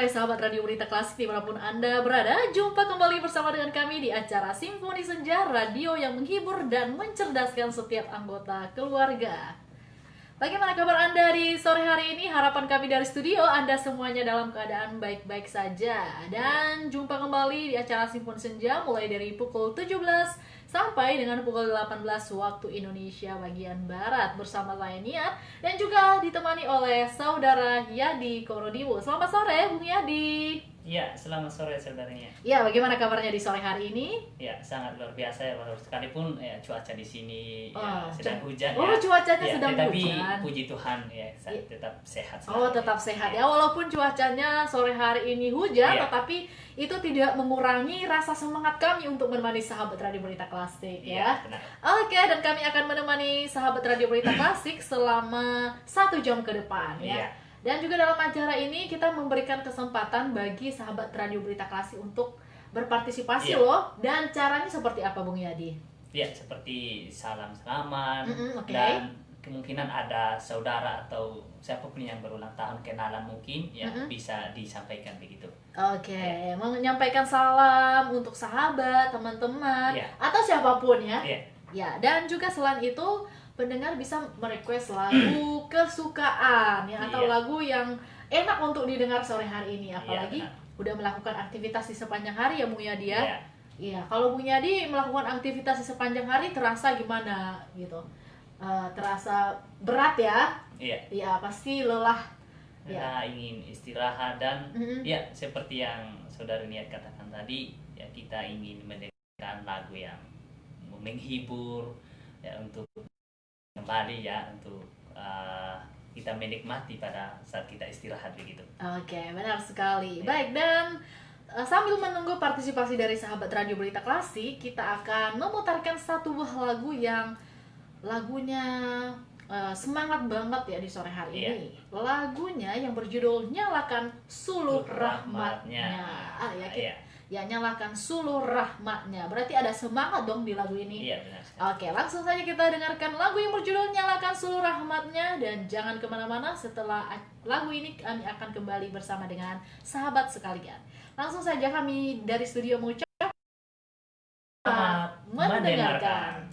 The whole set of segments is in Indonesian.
sore sahabat Radio Berita Klasik dimanapun Anda berada. Jumpa kembali bersama dengan kami di acara Simfoni Senja, radio yang menghibur dan mencerdaskan setiap anggota keluarga. Bagaimana kabar Anda di sore hari ini? Harapan kami dari studio Anda semuanya dalam keadaan baik-baik saja. Dan jumpa kembali di acara Simfoni Senja mulai dari pukul 17 sampai dengan pukul 18 waktu Indonesia bagian Barat bersama saya Niat dan juga ditemani oleh saudara Yadi Korodiwo. Selamat sore Bung Yadi. Ya, selamat sore saudaranya. Ya, bagaimana kabarnya di sore hari ini? Ya, sangat luar biasa ya, sekalipun ya, cuaca di sini ya, sedang hujan ya. Cuacanya ya, sedang tetapi hujan. Puji Tuhan ya, saya tetap sehat. Tetap sehat ya. Walaupun cuacanya sore hari ini hujan, tetapi itu tidak mengurangi rasa semangat kami untuk menemani sahabat Radio Berita Klasik ya. Benar. Oke, dan kami akan menemani sahabat Radio Berita Klasik selama 1 jam ke depan ya. Dan juga dalam acara ini kita memberikan kesempatan bagi sahabat Radio Berita Klasik untuk berpartisipasi loh. Dan caranya seperti apa Bung Yadi? Ya, seperti salam-salaman dan kemungkinan ada saudara atau siapapun yang berulang tahun kenalan mungkin ya bisa disampaikan begitu. Oke, menyampaikan salam untuk sahabat, teman-teman atau siapapun ya. Ya, dan juga selain itu pendengar bisa merequest lagu kesukaan ya atau lagu yang enak untuk didengar sore hari ini, apalagi udah melakukan aktivitas di sepanjang hari ya Bung Yadi ya. Iya, kalau Bung Yadi melakukan aktivitas di sepanjang hari terasa gimana gitu? Terasa berat ya? Iya, pasti lelah. Kita ingin istirahat dan ya seperti yang saudara Niat katakan tadi ya, kita ingin mendengarkan lagu yang menghibur ya, untuk kembali ya untuk kita menikmati pada saat kita istirahat begitu. Oke, benar sekali. Baik, dan sambil menunggu partisipasi dari sahabat Radio Berita Klasik, kita akan memutarkan satu buah lagu yang lagunya semangat banget ya di sore hari ini. Lagunya yang berjudul Nyalakan Suluh Rahmatnya. Ya, nyalakan suluh rahmatnya. Berarti ada semangat dong di lagu ini. Iya, benar. Oke, langsung saja kita dengarkan lagu yang berjudul Nyalakan Suluh Rahmatnya. Dan jangan kemana-mana, setelah lagu ini kami akan kembali bersama dengan sahabat sekalian. Langsung saja kami dari studio mengucapkan selamat mendengarkan.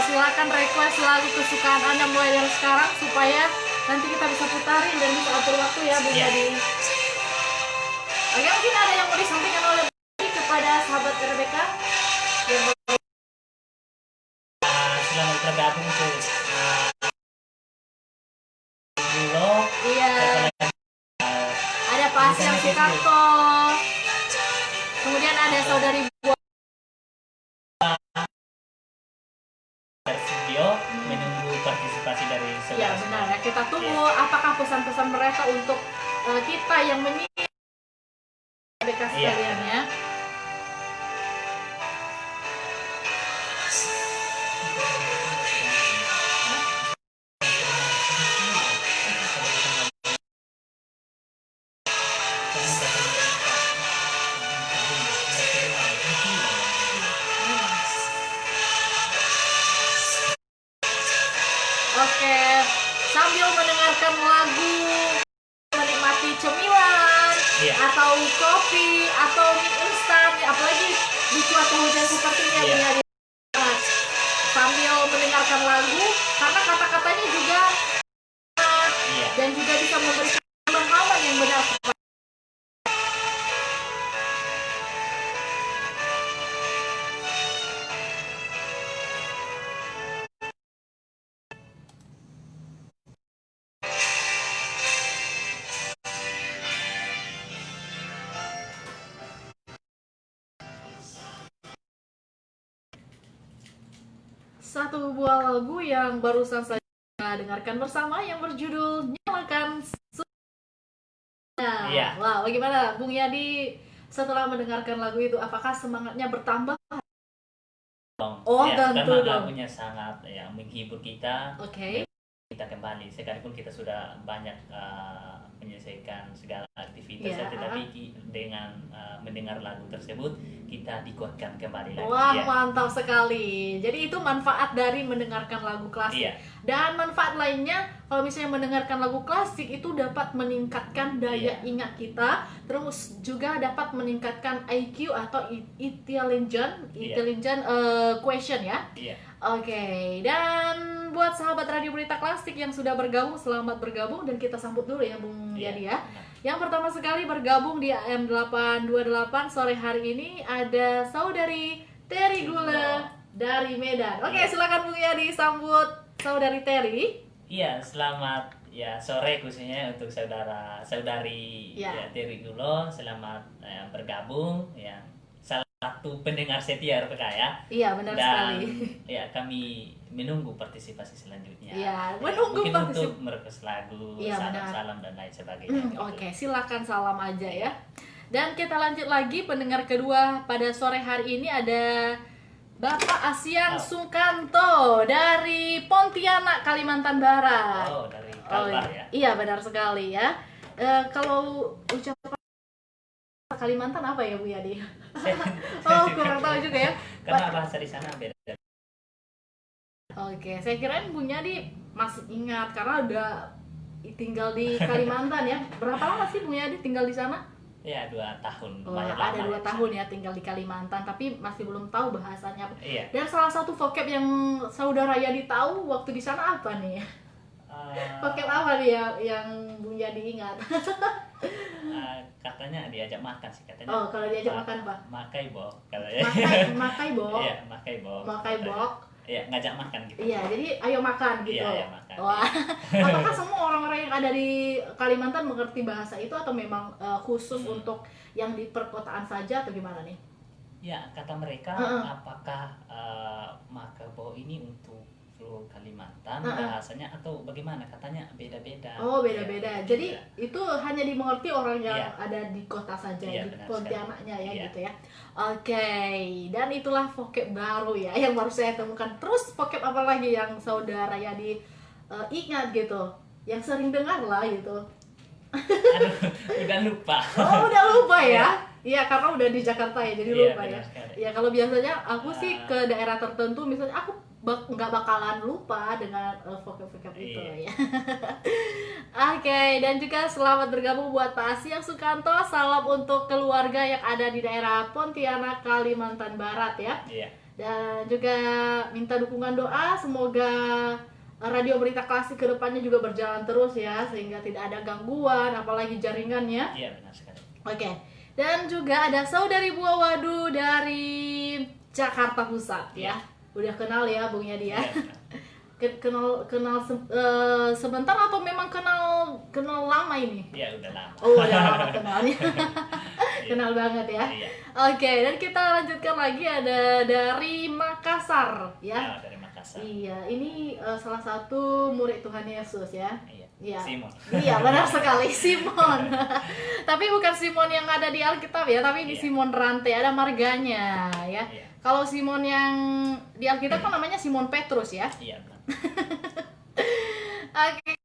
Silakan request lagu kesukaan Anda mulai dari sekarang supaya nanti kita bisa putarin dan bisa atur waktu ya Bung Yadi. Oke, mungkin ada yang mau disampaikan oleh kepada sahabat RBK yang selamat tergabung untuk Bulog. Ada Pak Asyam Sukarto, kemudian ada saudari menunggu partisipasi dari saudara. Ya benar ya, kita tunggu apakah pesan-pesan mereka untuk kita yang menyimak mereka sekalian ya. Oke, sambil mendengarkan lagu, menikmati cemilan atau kopi atau mie instan, apalagi di cuaca hujan seperti ini sambil mendengarkan lagu, karena kata-katanya juga dan juga bisa memberikan pemahaman yang benar. satu buah lagu yang barusan saja kita dengarkan bersama yang berjudul Nyalakan Suara. Iya. Wah, bagaimana Bung Yadi setelah mendengarkan lagu itu? Apakah semangatnya bertambah? Oh, Ya, tentu karena dong. lagunya sangat ya menghibur kita. Oke. Kita kembali sekalipun kita sudah banyak menyelesaikan segala aktivitas Iya. tetapi dengan mendengar lagu tersebut kita dikuatkan kembali lagi. Wah, Ya. mantap sekali. Jadi itu manfaat dari mendengarkan lagu klasik. Iya. Dan manfaat lainnya, kalau misalnya mendengarkan lagu klasik itu dapat meningkatkan daya Iya. ingat kita, terus juga dapat meningkatkan IQ atau intelligent question ya. Iya. Oke, dan buat sahabat Radio Berita Klasik yang sudah bergabung, selamat bergabung dan kita sambut dulu ya Bung Iya, Yadi ya. benar. Yang pertama sekali bergabung di AM 828 sore hari ini ada Saudari Terry Gula dari Medan. Oke, Iya. silakan Bung Yadi sambut Saudari Terry. Iya, selamat ya sore khususnya untuk saudari Ya. ya, Terry Gulo. Selamat bergabung ya. Salah satu pendengar setia RPK ya. Iya, benar Dan sekali. ya kami menunggu partisipasi selanjutnya. Iya, Ya, menunggu mungkin partisip- untuk merequest lagu, Iya, benar. salam-salam dan lain sebagainya. gitu. Oke, silakan salam aja ya. Dan kita lanjut lagi pendengar kedua pada sore hari ini ada Bapak Asiang Sukanto dari Pontianak, Kalimantan Barat. Oh, dari Kalbar ya. Iya, benar sekali ya. Kalau ucapan Kalimantan apa ya Bu Yadi? Oh, kurang tahu juga ya. Karena bahasa di sana beda. Oke, saya kirain Bu Yadi masih ingat karena udah tinggal di Kalimantan ya. Berapa lama sih Bu Yadi tinggal di sana? Ya, 2 tahun. Oh, lumayan ada 2 lama tahun ya tinggal di Kalimantan, tapi masih belum tahu bahasanya apa. Iya. Dan salah satu vocab yang saudara Yadi tahu waktu di sana apa nih? Vocab apa nih yang Bung Yadi ingat? Katanya diajak makan sih katanya. Oh, kalau diajak makan apa? Makai bok katanya. Makai bok. Iya, makai bok. Makai bok. Iya, ngajak makan gitu. Iya, jadi ayo makan gitu. Iya, ayo makan. Wah, apakah semua orang-orang yang ada di Kalimantan mengerti bahasa itu atau memang khusus untuk yang di perkotaan saja atau gimana nih? Ya, kata mereka apakah makabo ini untuk seluruh Kalimantan bahasanya atau bagaimana? Katanya beda-beda. Oh, beda-beda. Ya, Jadi iya. itu hanya dimengerti orang yang Iya. ada di kota saja, Iya, di benar Pontianaknya ya sekali. Iya. gitu ya. Oke, dan itulah vocab baru ya yang baru saya temukan. Terus vocab apa lagi yang saudara Yadi ingat gitu? Yang sering dengar lah gitu. Aduh, udah lupa. Oh, udah lupa ya? Iya, karena udah di Jakarta ya, jadi Iya, lupa ya. benar sekali. Ya kalau biasanya aku sih ke daerah tertentu, misalnya aku nggak bakalan lupa dengan vocab-vocab itu Iya. ya. Oke, dan juga selamat bergabung buat Pak Asiang Sukanto. Salam untuk keluarga yang ada di daerah Pontianak, Kalimantan Barat ya. Iya. Dan juga minta dukungan doa, semoga Radio Berita Klasik kedepannya juga berjalan terus ya, sehingga tidak ada gangguan, apalagi jaringannya. Iya, benar sekali. Oke, dan juga ada saudari Buah Wadu dari Jakarta Pusat ya. Udah kenal ya Bung Yadi ya. Iya, Kenal sebentar atau memang kenal lama ini? Iya, udah lama. Oh, udah lama kenalnya. Iya. Kenal banget ya. Iya. Oke, dan kita lanjutkan lagi ada dari Makassar ya. Ya, dari Makassar. Iya, ini salah satu murid Tuhan Yesus ya. Iya. Iya. Simon. Iya, benar sekali, Simon. Tapi bukan Simon yang ada di Alkitab ya, tapi di Iya. Simon rantai, ada marganya ya. Iya. Kalau Simon yang di Alkitab kan namanya Simon Petrus ya. Iya, benar. Oke.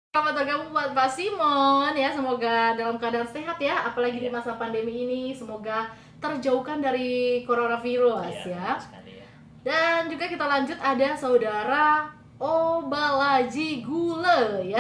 Selamat bergabung buat Pak Simon ya, semoga dalam keadaan sehat ya, apalagi di Iya. masa pandemi ini, semoga terjauhkan dari coronavirus Iya, ya. benar sekali ya. Dan juga kita lanjut ada saudara Obalaji Gule ya.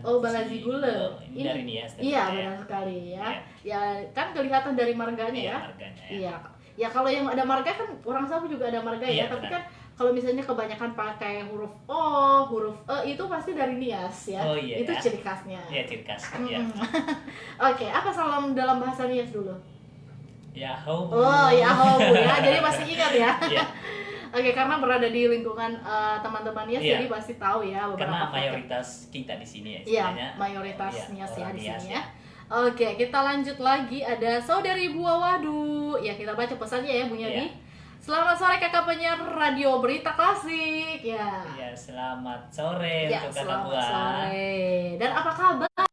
Obalaji Gule. Ini dari Nias. Iya, benar sekali ya. Ya kan kelihatan dari marganya Iya, ya. marganya ya. Iya. Ya kalau yang ada marga kan orang Sabu juga ada marga ya, Iya, tapi benar. kan kalau misalnya kebanyakan pakai huruf O, huruf E itu pasti dari Nias ya. Oh, iya, Itu ya. ciri khasnya. Iya, ciri khas. Iya. Oke, apa salam dalam bahasa Nias dulu? Ya, how? Oh, ya hobu ya. Jadi masih ingat ya. Iya. Oke, karena berada di lingkungan teman-teman Nias, Iya. jadi pasti tahu ya beberapa Karena vocab. mayoritas kita di sini ya. Iya, istilahnya. mayoritas Iya, Nias ya orang di Nias sini ya. Oke, kita lanjut lagi ada saudari Buah Wadu. Ya, kita baca pesannya ya, Bu Yadi. Iya. Selamat sore kakak penyiar radio berita klasik ya. Ya, selamat sore Ya, untuk Kakak selamat Buah. sore. Dan apa kabar?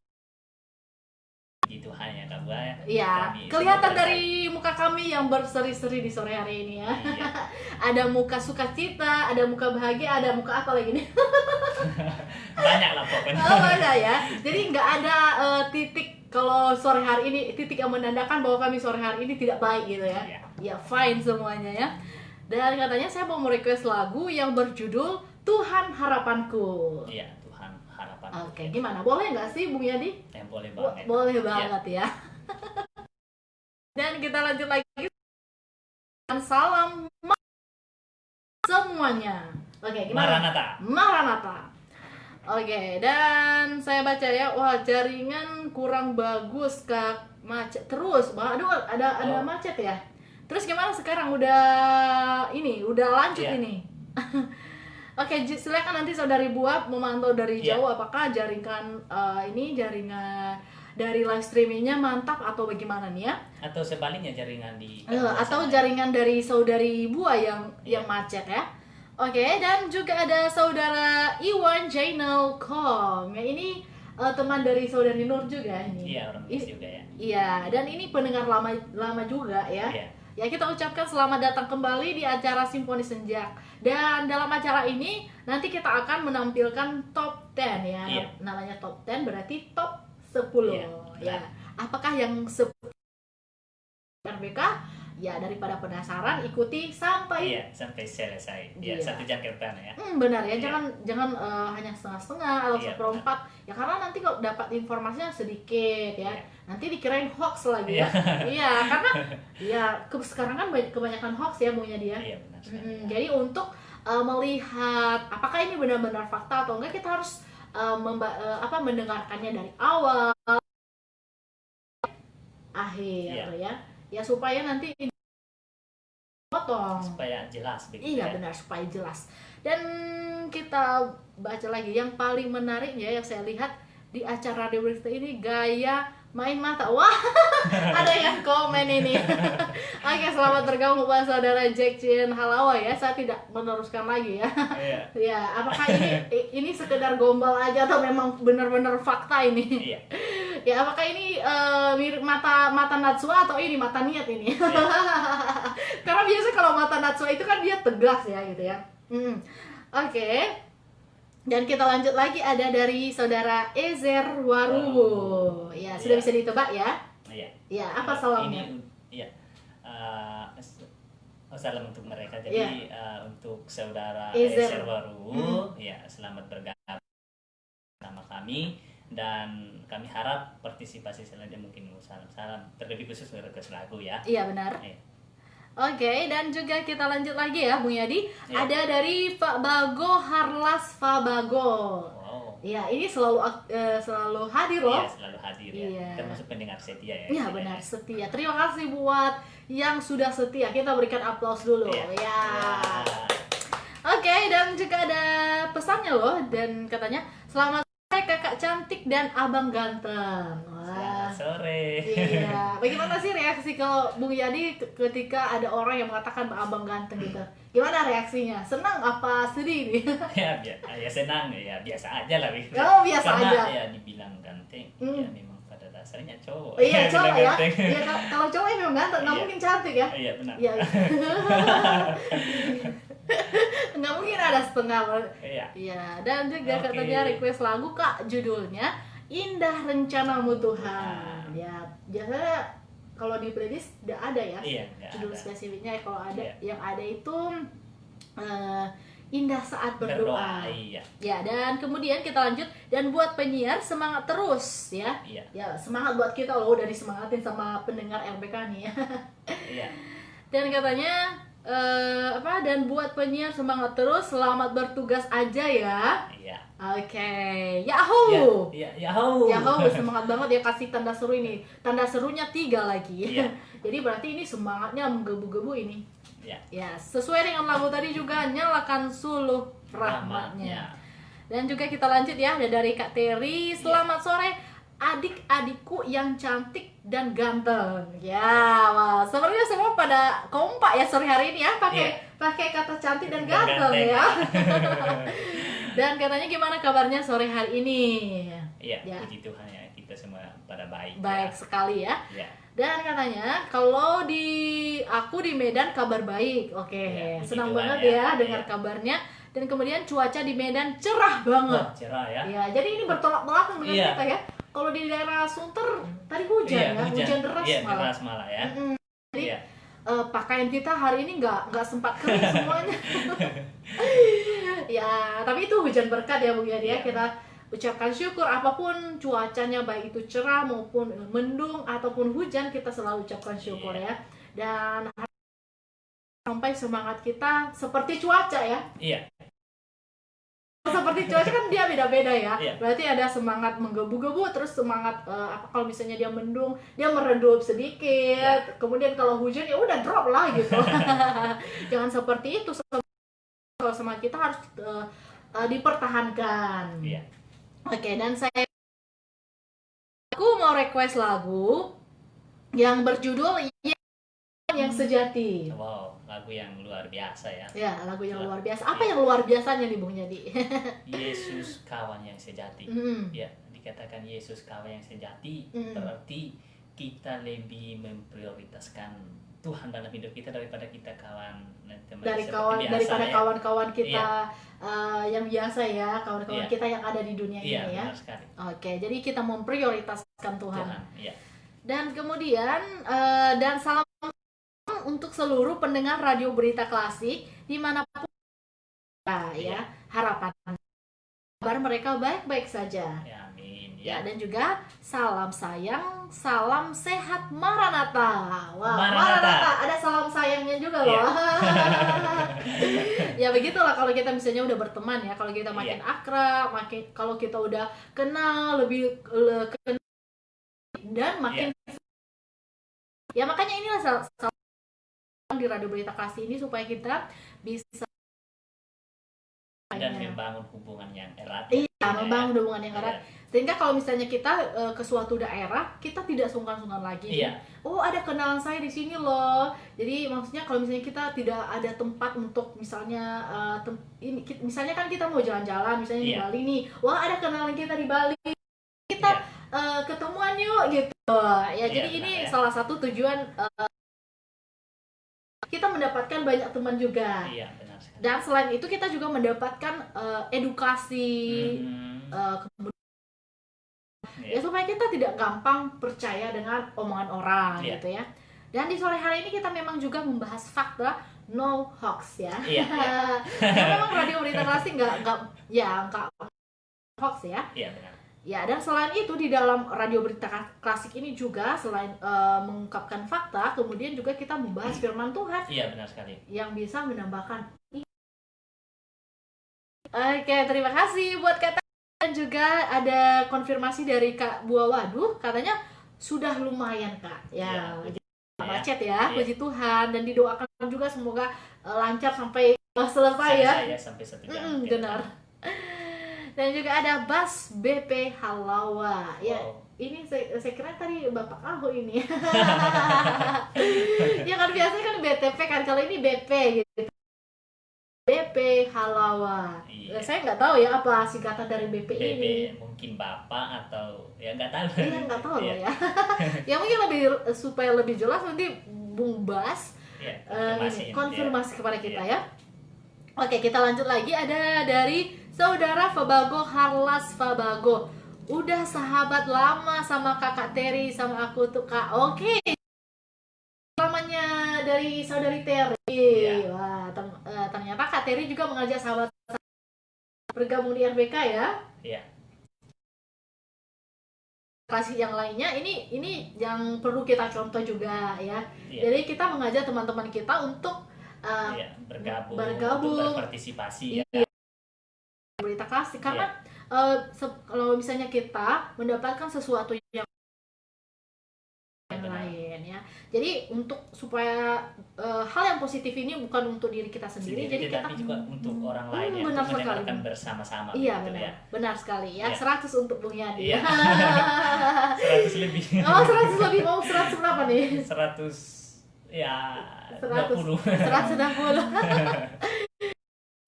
Puji Tuhan ya Kak Buah ya. Ya, Kami kelihatan semua dari muka kami yang berseri-seri di sore hari ini ya. Iya. Ada muka sukacita, ada muka bahagia, ada muka apa lagi nih? Banyak lah pokoknya. Oh ada ya. Jadi nggak ada titik kalau sore hari ini, titik yang menandakan bahwa kami sore hari ini tidak baik gitu ya. Iya. Ya fine semuanya ya. Dan katanya saya mau request lagu yang berjudul Tuhan Harapanku. Iya, Tuhan harapan. Oke, gimana? Boleh nggak sih Bung Yadi? Boleh banget. Boleh Iya. banget ya. Dan kita lanjut lagi dengan salam semuanya. Oke, gimana? Maranatha. Maranatha. Oke, dan saya baca ya, wah jaringan kurang bagus Kak, macet terus. Aduh, ada Oh. macet ya. Terus gimana sekarang? Udah lanjut Iya. ini. Oke, silakan nanti saudari Buat memantau dari Iya. jauh apakah jaringan dari live streamingnya mantap atau bagaimana nih ya? Atau sebaliknya jaringan di Atau jaringan dari saudari Bua yang macet ya. Oke, dan juga ada saudara Iwan Jainal.com. Ya, ini teman dari saudari Nur juga ini. Iya, orang Inggris juga ya. Iya, dan ini pendengar lama juga ya. Iya. Ya, kita ucapkan selamat datang kembali di acara Simfoni Senja. Dan dalam acara ini nanti kita akan menampilkan top 10 ya. Iya. Namanya top 10 berarti top 10 Iya, ya. benar. Apakah yang RBK? Ya, daripada penasaran ikuti sampai Iya, sampai selesai. Iya, Iya. 1 jam ke depan ya. benar ya, Iya. jangan hanya setengah-setengah atau Iya, seperempat ya, karena nanti kalau dapat informasinya sedikit ya, Iya. nanti dikirain hoax lagi ya. Iya, karena ya sekarang kan kebanyakan hoax ya Bungnya dia. Iya, benar sekali. Jadi untuk melihat apakah ini benar-benar fakta atau enggak, kita harus mendengarkannya dari awal akhir Iya. ya supaya nanti potong. Supaya jelas begitu Iya ya. benar, supaya jelas. Dan kita baca lagi yang paling menarik ya yang saya lihat di acara Radio Berita ini, gaya main mata. Wah, ada yang komen ini. Oke, selamat bergabung buat saudara Jack Chin Halawa ya. Saya tidak meneruskan lagi ya. Iya. Ya, apakah ini sekedar gombal aja atau memang benar-benar fakta ini? Iya. Ya, apakah ini mirip mata Natsua atau ini mata niat ini? Karena biasa kalau mata Natsua itu kan dia tegas ya gitu ya. Oke. Dan kita lanjut lagi, ada dari saudara Ezer Waruwo. Ya, sudah Iya. bisa ditebak ya? Iya. Ya, apa salamnya? Ini iya. Salam untuk mereka. Jadi untuk saudara Ezer. Ezer Waru, ya selamat bergabung sama kami, dan kami harap partisipasi selanjutnya mungkin salam-salam terlebih khusus request lagu ya. Iya, benar. Iya. Oke, dan juga kita lanjut lagi ya, Bung Yadi. Iya. Ada dari Pak Bago Harlas Fabago. Wow. Iya, ini selalu hadir loh. Iya, selalu hadir ya. Iya. Termasuk pendengar setia ya. Iya, benar, setia. Terima kasih buat yang sudah setia. Kita berikan aplaus dulu. Iya. Ya. Oke, dan juga ada pesannya loh, dan katanya selamat sore kakak cantik dan abang ganteng. Wah. Selamat sore. Iya. Bagaimana sih reaksi kalau Bung Yadi ketika ada orang yang mengatakan abang ganteng gitu? Gimana reaksinya? Senang apa sedih nih? Ya senang ya, biasa aja lah. Oh, biasa Karena aja. ya dibilang ganteng, ya memang pada dasarnya cowok. Iya, cowok bilang ya. ganteng. Iya, kalau cowok memang ganteng, nggak Iya. mungkin cantik ya. Iya, benar. Iya. Nggak mungkin ada setengah. Iya. Iya, dan juga Oke. katanya request lagu Kak, judulnya Indah Rencanamu Tuhan. Ya, biasanya kalau di playlist tidak ada ya. Iya, nggak Judul ada. spesifiknya kalau ada, Iya. yang ada itu Indah Saat Berdoa. Iya. Ya, dan kemudian kita lanjut, dan buat penyiar semangat terus ya. Iya. Ya, semangat buat kita loh, udah disemangatin sama pendengar RBK nih ya. Iya. Dan katanya dan buat penyiar semangat terus, selamat bertugas aja ya. Iya. Oke, Yahoo. Iya, Yahoo. Yahoo, semangat banget ya, kasih tanda seru ini. Tanda serunya 3 lagi. Iya. Jadi berarti ini semangatnya menggebu-gebu ini. Iya. Ya, sesuai dengan lagu tadi juga, nyalakan suluh rahmatnya. Rahmatnya. Dan juga kita lanjut ya, ada dari Kak Terry. Selamat sore adik-adikku yang cantik dan ganteng. Ya, wah, sebenarnya semua pada kompak ya sore hari ini ya, pakai kata cantik dan ganteng ya. Dan katanya gimana kabarnya sore hari ini? Iya, ya. Puji Tuhan ya, kita semua pada baik. Baik ya. Sekali ya. Ya. Dan katanya kalau aku di Medan kabar baik. Oke, ya, senang banget ya dengar kabarnya. Dan kemudian cuaca di Medan cerah banget. Cerah ya. Ya, jadi ini bertolak belakang dengan kita ya. Kalau di daerah Sunter tadi hujan hujan deras malah. Deras malah ya. Jadi pakaian kita hari ini nggak sempat kering semuanya. Ya, tapi itu hujan berkat ya Bu ya. Kita ucapkan syukur apapun cuacanya, baik itu cerah maupun mendung ataupun hujan, kita selalu ucapkan syukur ya. Dan sampai semangat kita seperti cuaca ya. Iya. Seperti cuaca kan dia beda-beda ya. Berarti ada semangat menggebu-gebu, terus semangat kalau misalnya dia mendung, dia meredup sedikit. Kemudian kalau hujan ya udah drop lah gitu. Jangan seperti itu. Kalau semangat kita harus dipertahankan. Oke, dan aku mau request lagu yang berjudul yang sejati. Wow, lagu yang luar biasa ya. Ya, lagu yang luar biasa. Apa yang luar biasanya nih Bung Nyadi? Yesus kawan yang sejati. Ya, dikatakan Yesus kawan yang sejati, berarti kita lebih memprioritaskan Tuhan dalam hidup kita daripada kita kawan teman daripada kawan-kawan kita yang biasa ya, kawan-kawan kita yang ada di dunia ini ya. Benar sekali. Oke, jadi kita memprioritaskan Tuhan. Ya. Dan kemudian dan salam untuk seluruh pendengar radio berita klasik dimanapun ya, harapan kabar mereka baik-baik saja. Ya, amin. Ya, dan juga salam sayang, salam sehat Maranatha. Wah, Maranatha ada salam sayangnya juga loh. Ya begitulah kalau kita misalnya udah berteman ya, kalau kita makin akrab, kalau kita udah kenal lebih dan makin ya makanya inilah salah di radio berita kasih ini supaya kita bisa dan membangun hubungan yang erat. Membangun hubungan yang erat. Sehingga kalau misalnya kita ke suatu daerah, kita tidak sungkan-sungkan lagi. Oh, ada kenalan saya di sini loh. Jadi maksudnya kalau misalnya kita tidak ada tempat untuk misalnya misalnya kan kita mau jalan-jalan misalnya di Bali nih. Wah, ada kenalan kita di Bali. Kita ketemuan yuk gitu. Ya, jadi ini salah satu tujuan kita mendapatkan banyak teman juga. Iya, benar sekali. Dan selain itu kita juga mendapatkan edukasi, ya supaya kita tidak gampang percaya dengan omongan orang gitu ya. Dan di sore hari ini kita memang juga membahas fakta no hoax ya. Karena memang radio berita klasik nggak hoax ya. Iya, benar. Ya, dan selain itu di dalam radio berita klasik ini juga selain mengungkapkan fakta, kemudian juga kita membahas firman Tuhan. Iya, benar sekali. Yang bisa menambahkan. Oke, terima kasih buat kata. Dan juga ada konfirmasi dari Kak Buah Waduh, katanya sudah lumayan Kak. Ya, macet ya, puji Tuhan, dan didoakan juga semoga lancar sampai selesai ya. Sampai 1 jam. Benar. Dan juga ada Bas BP Halawa. Ya, ini saya kira tadi Bapak Aho ini. Ya kan biasanya kan BTP kan, kalau ini BP gitu. BP Halawa. Saya nggak tahu ya apa singkatan dari BP ini. Mungkin Bapak atau ya nggak tahu. Iya, nggak tahu ya. Ya mungkin supaya lebih jelas nanti Bung Bas konfirmasi kepada kita ya. Oke, kita lanjut lagi. Ada dari Saudara Fabago Harlas Fabago. Udah sahabat lama sama Kakak Terry sama aku tuh Kak. Oke. Namanya dari Saudari Terry. Wah, ternyata Kak Terry juga mengajak sahabat bergabung di RBK ya. Iya. Kasih yang lainnya ini yang perlu kita contoh juga ya. Jadi kita mengajak teman-teman kita untuk bergabung untuk berpartisipasi ya. Berita klasik karena kalau misalnya kita mendapatkan sesuatu yang lain ya. Jadi untuk supaya hal yang positif ini bukan untuk diri kita sendiri, jadi kita tapi juga untuk orang lain ya, benar untuk sekali. mendengarkan bersama-sama. Iya gitu benar, ya. benar sekali ya. Iya. 100 untuk Bung Yadi. Iya. 100 lebih. Oh 100 lebih, mau 100 berapa nih? 100 ya 100, 20. 160.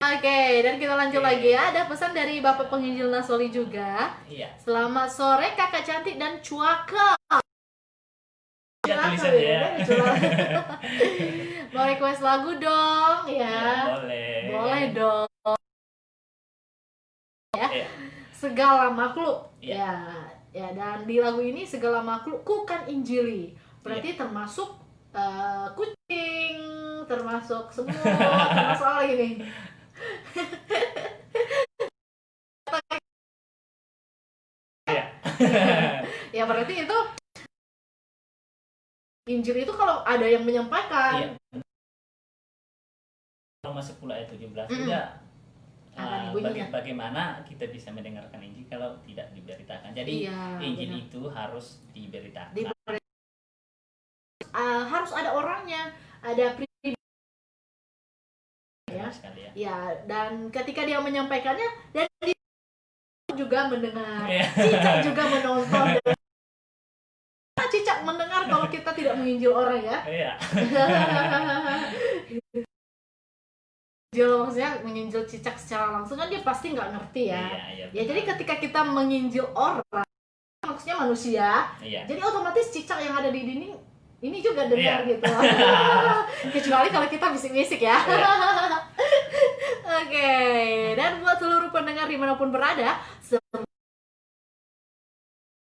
Oke, dan kita lanjut lagi ya. Ada pesan dari Bapak Penginjil Nasoli juga. Iya. Selamat sore kakak cantik dan cuaka. Ya, tulisan ya. Mau request lagu dong ya. Boleh. Boleh dong. Ya. Iya. Segala makhluk. Iya. Ya, dan di lagu ini segala makhluk ku kan injili. Berarti termasuk kucing, termasuk semua, termasuk apa lagi nih? Iya. Ya berarti itu Injil itu kalau ada yang menyampaikan. Iya. Roma 10 ayat 17 juga bagaimana kita bisa mendengarkan Injil kalau tidak diberitakan. Jadi Injil benar. Itu harus diberitakan. Harus ada orangnya, ada pribadi ya. Sekali ya. Ya, dan ketika dia menyampaikannya dan dia juga mendengar. Cicak juga menonton. Cicak mendengar kalau kita tidak menginjil orang ya. Iya. Maksudnya menginjil cicak secara langsung kan dia pasti nggak ngerti ya. Iya, ya jadi ketika kita menginjil orang, maksudnya manusia, jadi otomatis cicak yang ada di dinding ini juga dengar gitu. Kecuali kalau kita bisik-bisik ya. Oke, dan buat seluruh pendengar dimanapun berada,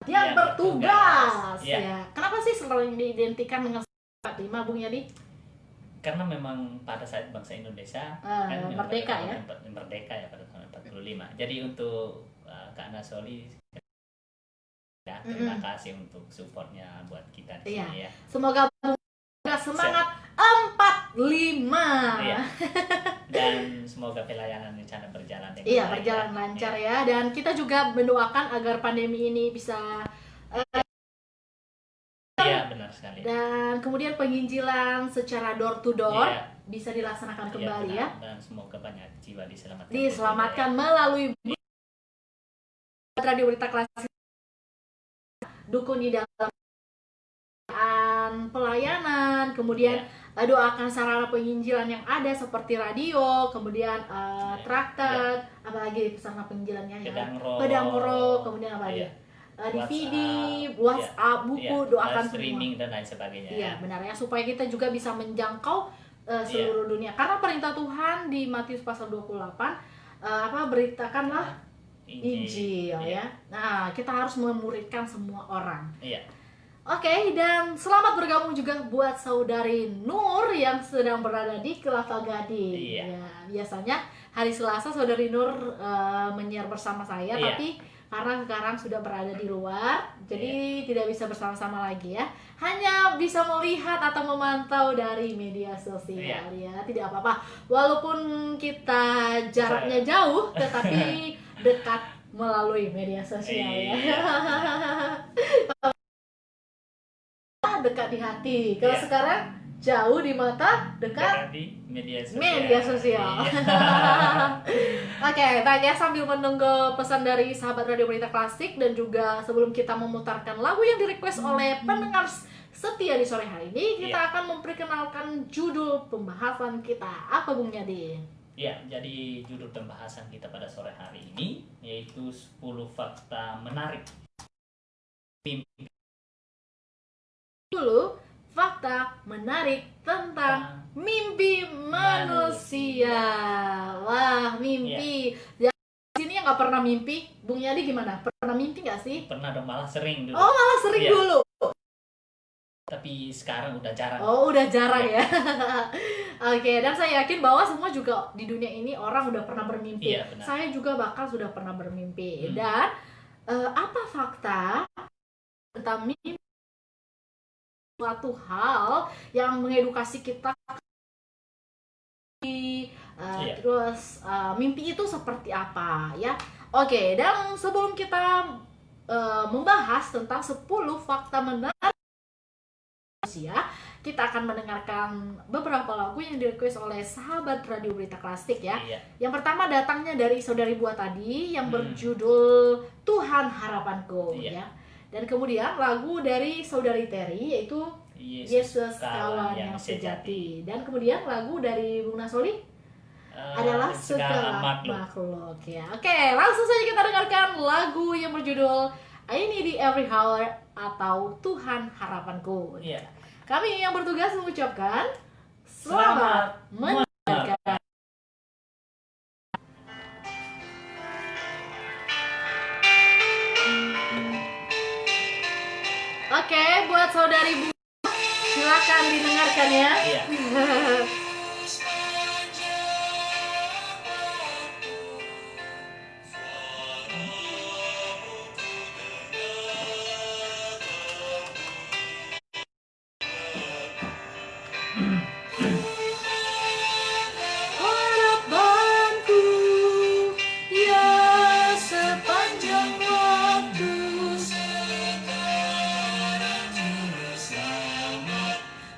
yang bertugas ya. Kenapa sih selalu diidentikan dengan 45 Bung Yadi? Karena memang pada saat bangsa Indonesia kan merdeka ya. Merdeka ya pada tahun 45. Jadi untuk Kak Nasoli terima kasih untuk supportnya buat kita di sini ya. Semoga semangat 45. Iya. Dan semoga pelayanan rencana berjalan dengan baik. Berjalan lancar ya. Dan kita juga mendoakan agar pandemi ini bisa iya, benar sekali. Dan kemudian penginjilan secara door to door bisa dilaksanakan kembali ya. Dan semoga banyak jiwa diselamatkan melalui Radio Berita Klasik. Dukun di dalam pelayanan, kemudian doakan sarana penginjilan yang ada seperti radio, kemudian traktat, apalagi sarana penginjilannya ya, pedang roh, kemudian apa lagi? DVD, WhatsApp, buku, doakan streaming dan lain sebagainya. Iya, benar ya, supaya kita juga bisa menjangkau seluruh dunia. Karena perintah Tuhan di Matius pasal 28 beritakanlah Injil ya. Nah, kita harus memuridkan semua orang. Iya. Oke, dan selamat bergabung juga buat saudari Nur yang sedang berada di Kelapa Gading. Iya. Ya, biasanya hari Selasa saudari Nur menyiar bersama saya, tapi karena sekarang sudah berada di luar, jadi tidak bisa bersama-sama lagi ya. Hanya bisa melihat atau memantau dari media sosial ya. Tidak apa-apa. Walaupun kita jaraknya jauh, tetapi dekat melalui media sosial ya. Dekat di hati. Kalau sekarang jauh di mata, dekat di media sosial. Oke, baik ya, sambil menunggu pesan dari sahabat Radio Berita Klasik dan juga sebelum kita memutarkan lagu yang direquest oleh pendengar setia di sore hari ini, kita akan memperkenalkan judul pembahasan kita. Apa Bung Yadi? Ya, jadi judul pembahasan kita pada sore hari ini yaitu 10 fakta menarik mimpi. Dulu fakta menarik tentang mimpi manusia. Wah, mimpi. Ya. Di sini yang nggak pernah mimpi, Bung Yadi gimana? Pernah mimpi nggak sih? Pernah dong, malah sering dulu. Oh, malah sering dulu. Tapi sekarang udah jarang. Oh, udah jarang ya. Oke, dan saya yakin bahwa semua juga di dunia ini orang udah pernah bermimpi. Iya, benar. Saya juga bakal sudah pernah bermimpi. Dan apa fakta tentang mimpi? Suatu hal yang mengedukasi kita. Terus mimpi itu seperti apa ya? Oke, dan sebelum kita membahas tentang 10 fakta menarik Asia, kita akan mendengarkan beberapa lagu yang di-request oleh sahabat Radio Berita Klasik ya. Iya. Yang pertama datangnya dari saudari Buah tadi yang berjudul Tuhan Harapanku ya. Dan kemudian lagu dari saudari Terry yaitu Yesus Kawan yang Sejati. Dan kemudian lagu dari Bung Nasoli adalah Segala Makhluk ya. Oke, langsung saja kita dengarkan lagu yang berjudul I Need Every Hour atau Tuhan Harapanku. Iya. Kami yang bertugas mengucapkan selamat mendengarkan. Oke, buat saudari Bu, silakan didengarkan ya. Iya. Harapanku ya sepanjang waktu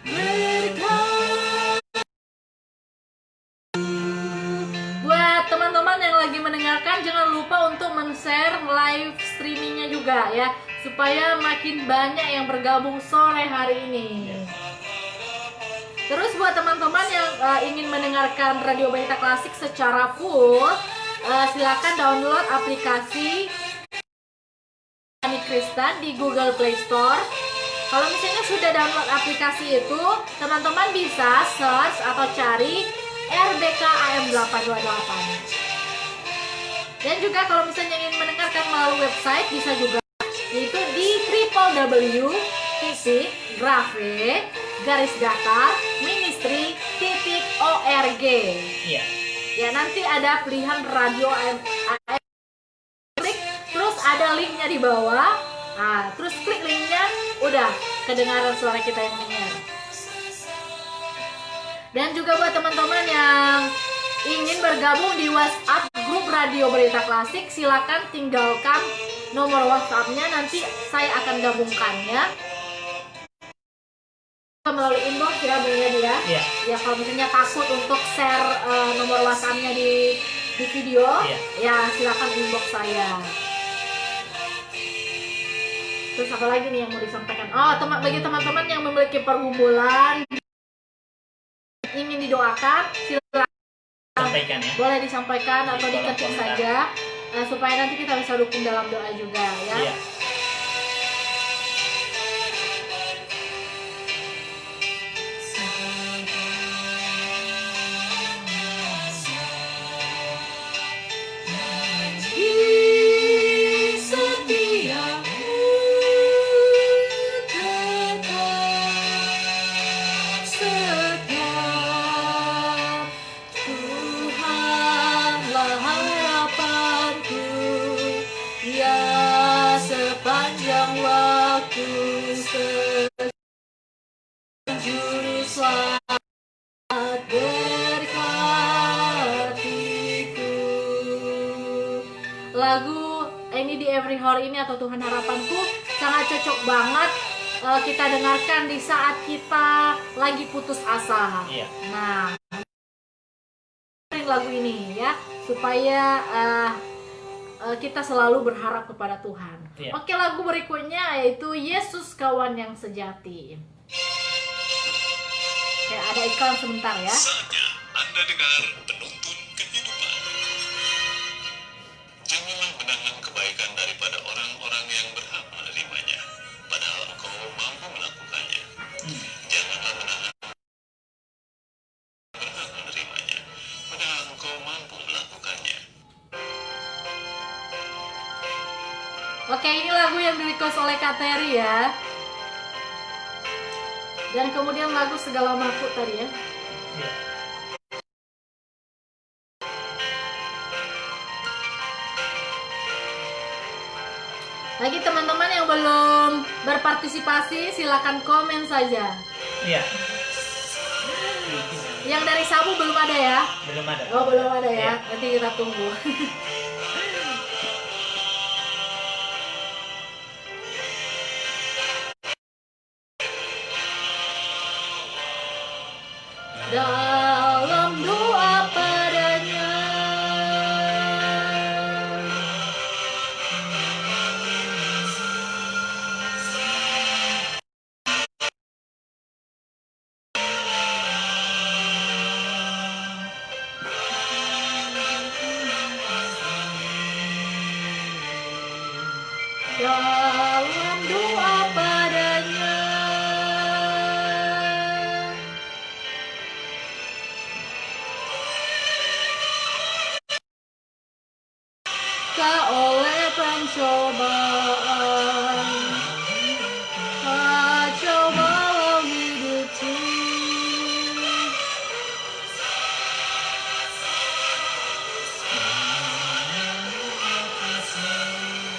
berkat. Buat teman-teman yang lagi mendengarkan, jangan lupa untuk men-share live streamingnya juga ya, supaya makin banyak yang bergabung sore hari ini. Terus buat teman-teman yang ingin mendengarkan Radio Berita Klasik secara full, silakan download aplikasi Ani Kristen di Google Play Store. Kalau misalnya sudah download aplikasi itu, teman-teman bisa search atau cari RBK AM 828. Dan juga kalau misalnya ingin mendengarkan melalui website bisa juga, yaitu di www.ministry-ministry.org. Iya. Ya, nanti ada pilihan radio AM, klik, terus ada linknya di bawah. Nah, terus klik linknya, udah kedengaran suara kita yang dengar. Dan juga buat teman-teman yang ingin bergabung di WhatsApp grup Radio Berita Klasik, silakan tinggalkan nomor WhatsApp-nya, nanti saya akan gabungkannya melalui inbox ya Bung Yadi ya. Iya. Ya kalau misalnya takut untuk share nomor WhatsApp-nya di video, ya silakan inbox saya. Terus apa lagi nih yang mau disampaikan? Oh, bagi teman-teman yang memiliki pergumulan ingin didoakan, silakan Sampaikan ya. boleh disampaikan Di atau kolom diketik komentar. saja supaya nanti kita bisa dukung dalam doa juga ya. Iya. Di setiamu tetap setia, Tuhanlah harapanku ya sepanjang waktu, juru selamat berkatiku. Lagu ini di Every Hour ini atau Tuhan Harapanku sangat cocok banget kita dengarkan di saat kita lagi putus asa. Iya. Nah, dengerin lagu ini ya supaya kita selalu berharap kepada Tuhan. Iya. Oke, lagu berikutnya yaitu Yesus Kawan yang Sejati. Oke, ada iklan sebentar ya. Saatnya Anda dengar penuntun kehidupan. Janganlah menahan kebaikan daripada orang-orang yang berhak menerimanya, padahal engkau mampu melakukannya. Janganlah menahan berhak menerimanya, padahal engkau mampu melakukannya. Oke, ini lagu yang di-request oleh Kak Terry ya. Dan kemudian lagu Segala Makhluk tadi ya. Iya. Bagi teman-teman yang belum berpartisipasi, silakan komen saja. Iya. Yang dari Sabu belum ada ya? Belum ada. Oh, belum ada ya. Iya. Nanti kita tunggu. dalam doa padanya. Kau oleh pencobaan, cobalah hidupku.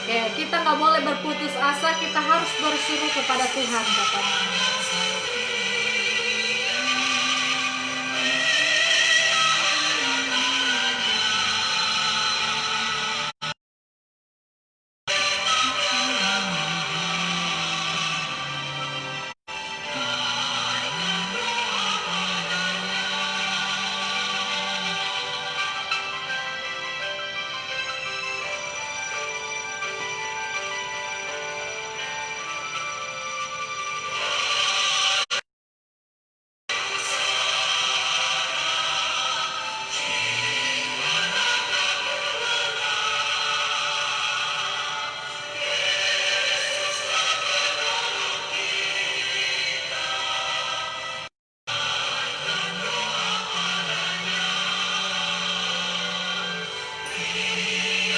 Oke, kita nggak boleh berputus asa, kita harus berseru kepada Tuhan katanya.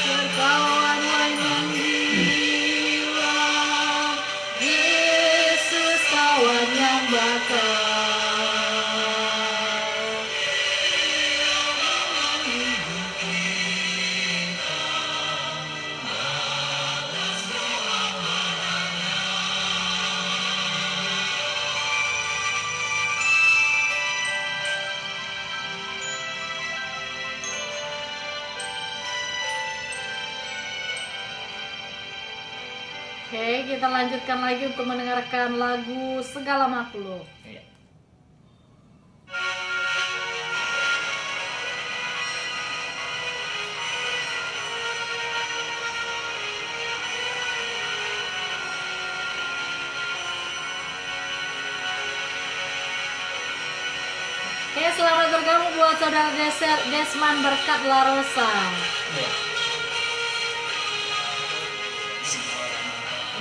Berkawan yang gila, Yesus kawan yang bakal. Oke, kita lanjutkan lagi untuk mendengarkan lagu Segala Makhluk. Iya. Oke, selamat bergabung buat saudara Desman Berkat La Rosa. Iya.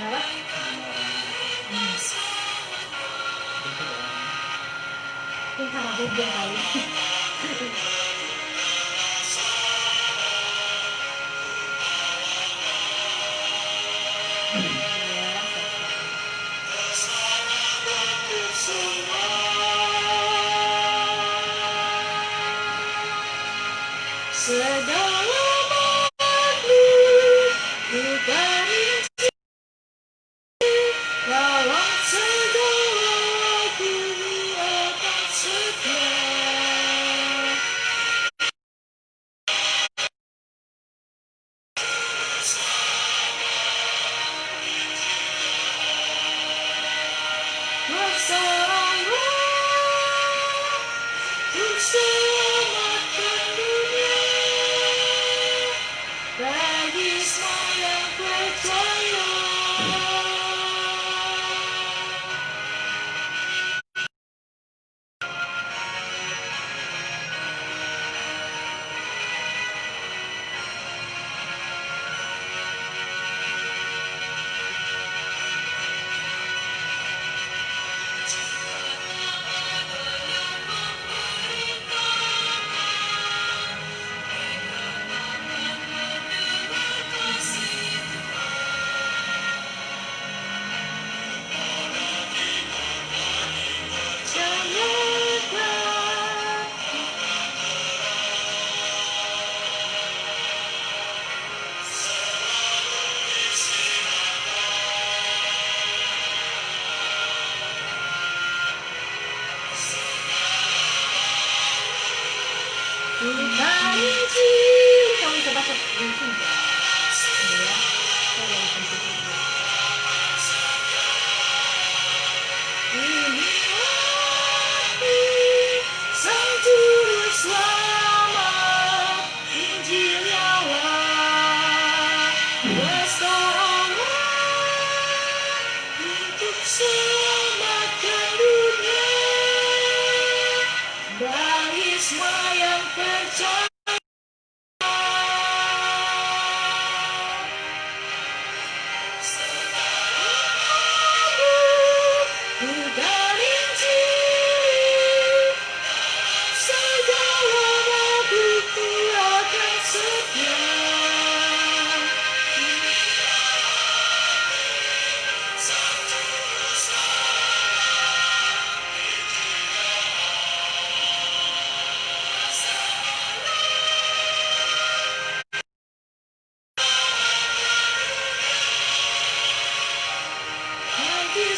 Kenapa? Oke, karena hujan kali. Segala makhluk bukan dalam segala waktu akan setia.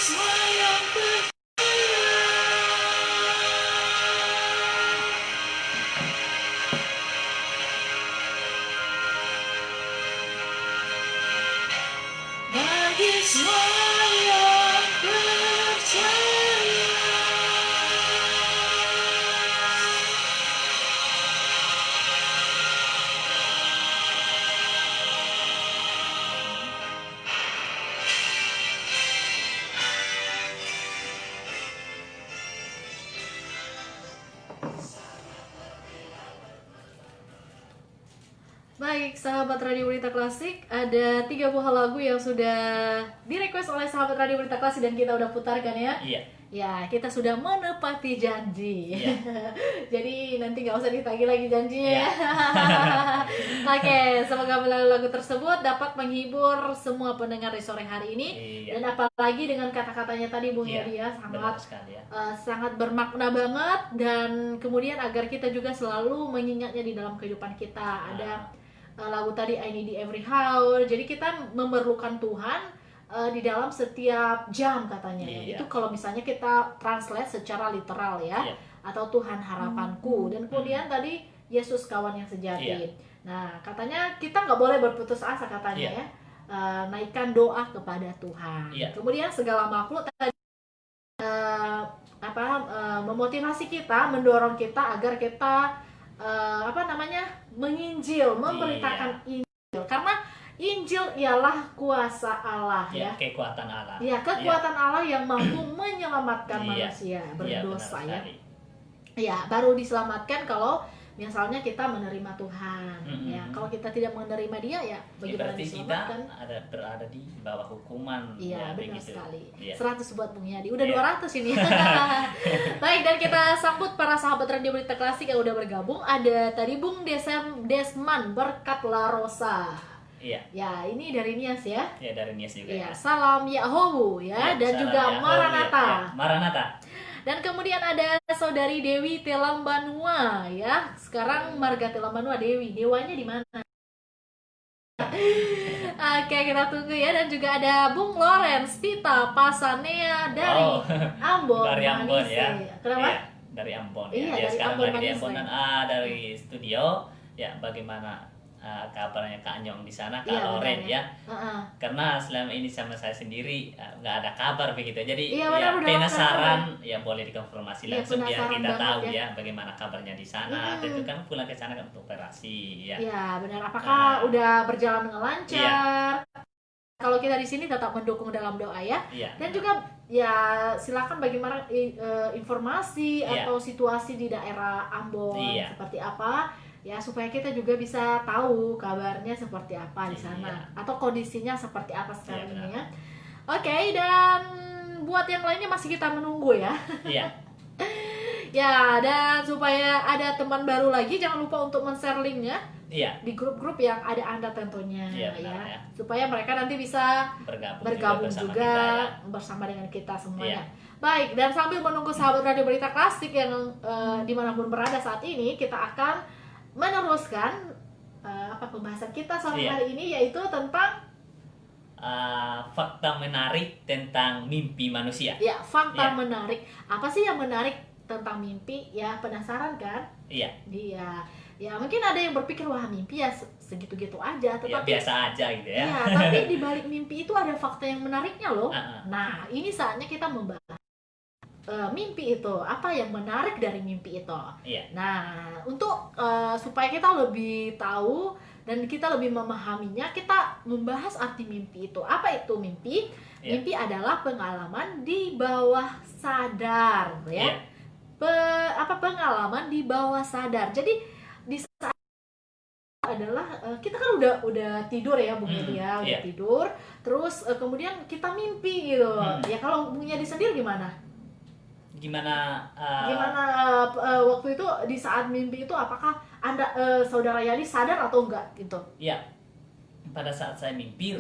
semua yang bagi semua yang percaya. Baik, sahabat Radio Berita Klasik, ada 3 buah lagu yang sudah direquest oleh sahabat Radio Berita Klasik dan kita udah putarkan ya. Iya. Ya, kita sudah menepati janji. Iya. Jadi nanti nggak usah ditagih lagi janjinya Iya. ya. Oke, semoga lagu-lagu tersebut dapat menghibur semua pendengar di sore hari ini. Iya. Dan apalagi dengan kata-katanya tadi Bung Iya, Yedi ya, benar sekali ya. sangat bermakna banget. Dan kemudian agar kita juga selalu mengingatnya di dalam kehidupan kita. Ada lagu tadi I Need You Every Hour. Jadi kita memerlukan Tuhan di dalam setiap jam katanya. Iya. Itu kalau misalnya kita translate secara literal ya. Iya. Atau Tuhan harapanku. Dan kemudian tadi Yesus kawan yang sejati. Iya. Nah, katanya kita nggak boleh berputus asa katanya Iya. ya. Naikkan doa kepada Tuhan. Iya. Kemudian segala makhluk tadi memotivasi kita, mendorong kita agar kita menginjil, memberitakan Injil, karena Injil ialah kuasa Allah ya. Kekuatan Allah. Ya, kekuatan Allah yang mampu menyelamatkan Iya. manusia berdosa benar ya. sekali. Ya, baru diselamatkan kalau misalnya kita menerima Tuhan. Ya, kalau kita tidak menerima Dia ya bagaimana Berarti kita diselamatkan? berada di bawah hukuman. Iya, ya, benar begitu. sekali. Iya. 100 buat Bung Yadi. Udah Iya. 200 ini. Baik, dan kita sambut para sahabat Radio Berita Klasik yang udah bergabung. Ada tadi Bung Desman Berkat La Rosa. Iya. Ya, ini dari Nias ya. Ya, dari Nias juga. Ya, Ya. salam Yahowu ya, dan Salam juga ya. Maranatha. Ya, Maranatha. Dan kemudian ada saudari Dewi Telambanua ya. Sekarang Marga Telambanua Dewi. Dewanya di mana? Oke, kita tunggu ya. Dan juga ada Bung Lawrence Tita Pasanea dari Ambon. Dari Ambon Manise. ya. Kenapa? Iya, dari Ambon ya. Iya, Dia dari sekarang Ambon, lagi di Manise. Ambon dan dari studio. Ya, bagaimana kabarnya Kak Anyong di sana, Kak Iya, Loren benar ya. Heeh. Karena selama ini sama saya sendiri nggak ada kabar begitu. Jadi Iya, benar, udah penasaran ya, boleh dikonfirmasi Iya, langsung biar penasaran kita banget tahu ya. ya bagaimana kabarnya di sana. Tentu kan pulang ke sana kan untuk operasi ya. Iya, benar. Apakah udah berjalan dengan lancar? Kalau kita di sini tetap mendukung dalam doa ya. Iya. Dan juga ya silakan bagaimana informasi Iya. atau situasi di daerah Ambon Iya. seperti apa ya, supaya kita juga bisa tahu kabarnya seperti apa di sana Iya. atau kondisinya seperti apa sekarang Iya, ini benar. ya. Oke, dan buat yang lainnya masih kita menunggu ya. Iya. Ya, dan supaya ada teman baru lagi, jangan lupa untuk men-share linknya Iya. di grup-grup yang ada Anda tentunya Iya, benar, ya. supaya mereka nanti bisa bergabung bersama juga kita, ya. bersama dengan kita semuanya. Iya. Baik, dan sambil menunggu sahabat Radio Berita Klasik yang dimanapun berada saat ini, kita akan meneruskan pembahasan kita sore Iya. hari ini, yaitu tentang fakta menarik tentang mimpi manusia. ya fakta Iya. menarik. Apa sih yang menarik tentang mimpi? Ya, penasaran kan? Iya. Dia ya mungkin ada yang berpikir wah mimpi ya segitu-gitu aja, Ya, tetapi biasa aja gitu ya. ya, tapi di balik mimpi itu ada fakta yang menariknya loh. Ah, ah. Nah, ini saatnya kita membahas mimpi itu, apa yang menarik dari mimpi itu. Iya. Nah, untuk supaya kita lebih tahu dan kita lebih memahaminya, kita membahas arti mimpi itu. Apa itu mimpi? Iya. Mimpi adalah pengalaman di bawah sadar, ya. Iya. Pengalaman di bawah sadar. Jadi di saat adalah kita kan udah tidur ya Bung Yedi ya, udah iya. tidur, terus kemudian kita mimpi gitu. Ya kalau Bung Yedi sendiri gimana? Gimana Waktu itu di saat mimpi itu apakah Anda saudara Yadi sadar atau enggak gitu? ya, pada saat saya mimpi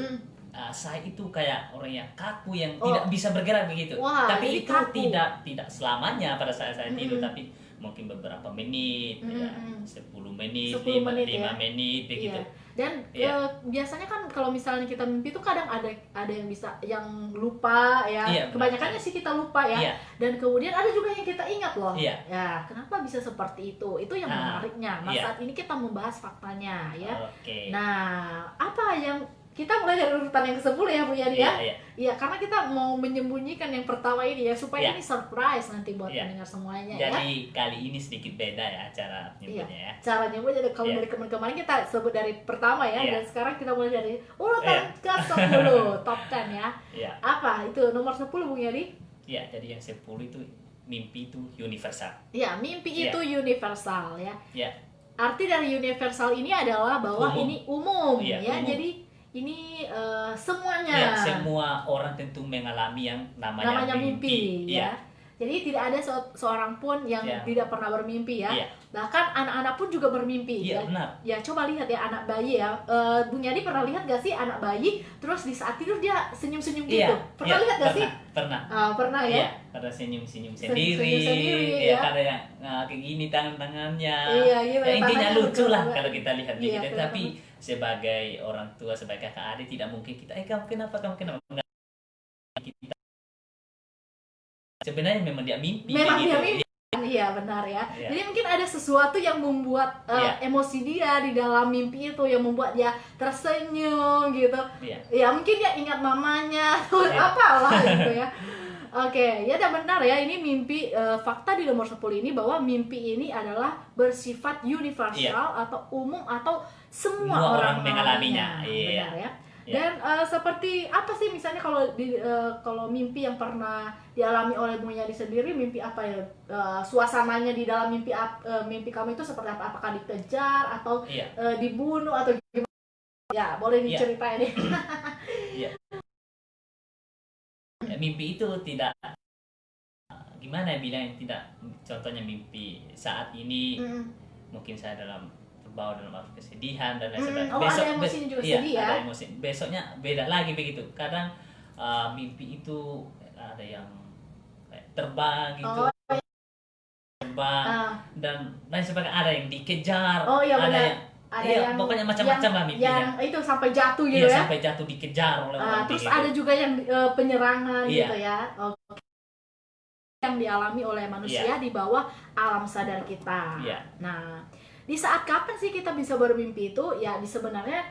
saya itu kayak orang yang kaku yang Oh. tidak bisa bergerak begitu. Wah, jadi Tapi itu kaku. tidak selamanya pada saat saya tidur, tapi mungkin beberapa menit, ya, 10 menit, 10 menit 5 ya. menit begitu. Iya. Dan biasanya kan kalau misalnya kita mimpi itu kadang ada yang bisa yang lupa ya. Iya, Kebanyakannya sih kita lupa ya. Iya. Dan kemudian ada juga yang kita ingat loh. Iya. Ya, kenapa bisa seperti itu? Itu yang menariknya. Nah, iya. saat ini kita membahas faktanya ya. Oke. Nah, apa yang kita mulai dari urutan yang ke-10 ya Bu Yadi ya? Iya. Iya, karena kita mau menyembunyikan yang pertama ini ya supaya Iya. ini surprise nanti buat Iya. pendengar semuanya ya. Jadi kali ini sedikit beda ya acara Iya, nyebutnya ya. caranya aja kalau Iya. dari kemarin kita sebut dari pertama ya, Iya. dan sekarang kita mulai dari urutan Iya. ke-10, top 10 ya. Iya. Apa itu nomor 10 Bung Yadi? Iya, jadi yang 10 itu mimpi itu universal. Ya, mimpi Iya. itu universal ya. Ya, Arti dari universal ini adalah bahwa Umum. ini umum Iya, ya. umum. Jadi ini semuanya. ya, semua orang tentu mengalami yang namanya mimpi ya. Iya. Jadi tidak ada seorang pun yang Iya. tidak pernah bermimpi ya. Iya. Bahkan anak-anak pun juga bermimpi ya. Iya, benar. Ya coba lihat ya anak bayi ya. Bung Yadi pernah lihat gak sih anak bayi terus di saat tidur dia senyum-senyum gitu? Iya. Pernah Iya, lihat gak sih? Pernah. Pernah ya. Iya, pada senyum-senyum sendiri, Senyum-senyum ya, ya. ada yang kayak gini tangannya. Iya, iya, Ya, intinya tangannya lucu lah bergerak. kalau kita lihat Iya, begitu. benar. Tapi sebagai orang tua, sebagai kakak adik tidak mungkin kita, kamu kenapa, enggak. Kita sebenarnya memang dia mimpi. Memang begitu. dia mimpi. Iya benar ya. Iya. Jadi mungkin ada sesuatu yang membuat Iya. emosi dia di dalam mimpi itu yang membuat dia tersenyum gitu. Iya. Ya mungkin dia ingat mamanya atau Iya. apalah gitu ya. Oke, ya dan benar ya, ini mimpi fakta di nomor 10 ini bahwa mimpi ini adalah bersifat universal Iya. atau umum atau semua Semua orang orang mengalaminya. mengalaminya. Iya. Benar ya. Iya. Dan seperti apa sih misalnya kalau mimpi yang pernah dialami oleh Bung Yadi sendiri, mimpi apa ya? Suasananya di dalam mimpi kamu itu seperti apa? Apakah dikejar atau Iya. dibunuh atau gimana? Ya, boleh Iya. diceritain nih. Iya. Ya, mimpi itu tidak gimana ya bilang, tidak, contohnya mimpi saat ini mungkin saya terbawa dalam arti kesedihan dan lain sebagainya. Oh, ada emosinya juga iya, sedih ya? ada emosi. Besoknya beda lagi begitu. Kadang mimpi itu ada yang kayak terbang gitu, Oh, terbang dan lain sebagainya. Ada yang dikejar, Oh, iya, ada benar. yang Ada iya, yang pokoknya macam-macam lah mimpinya. Yang itu sampai jatuh gitu Iya, ya. sampai jatuh dikejar oleh orang Terus kayak ada gitu. juga yang penyerangan Iya. gitu ya. Oke. Yang dialami oleh manusia di bawah alam sadar kita. Iya. Nah, di saat kapan sih kita bisa bermimpi itu? Ya, sebenarnya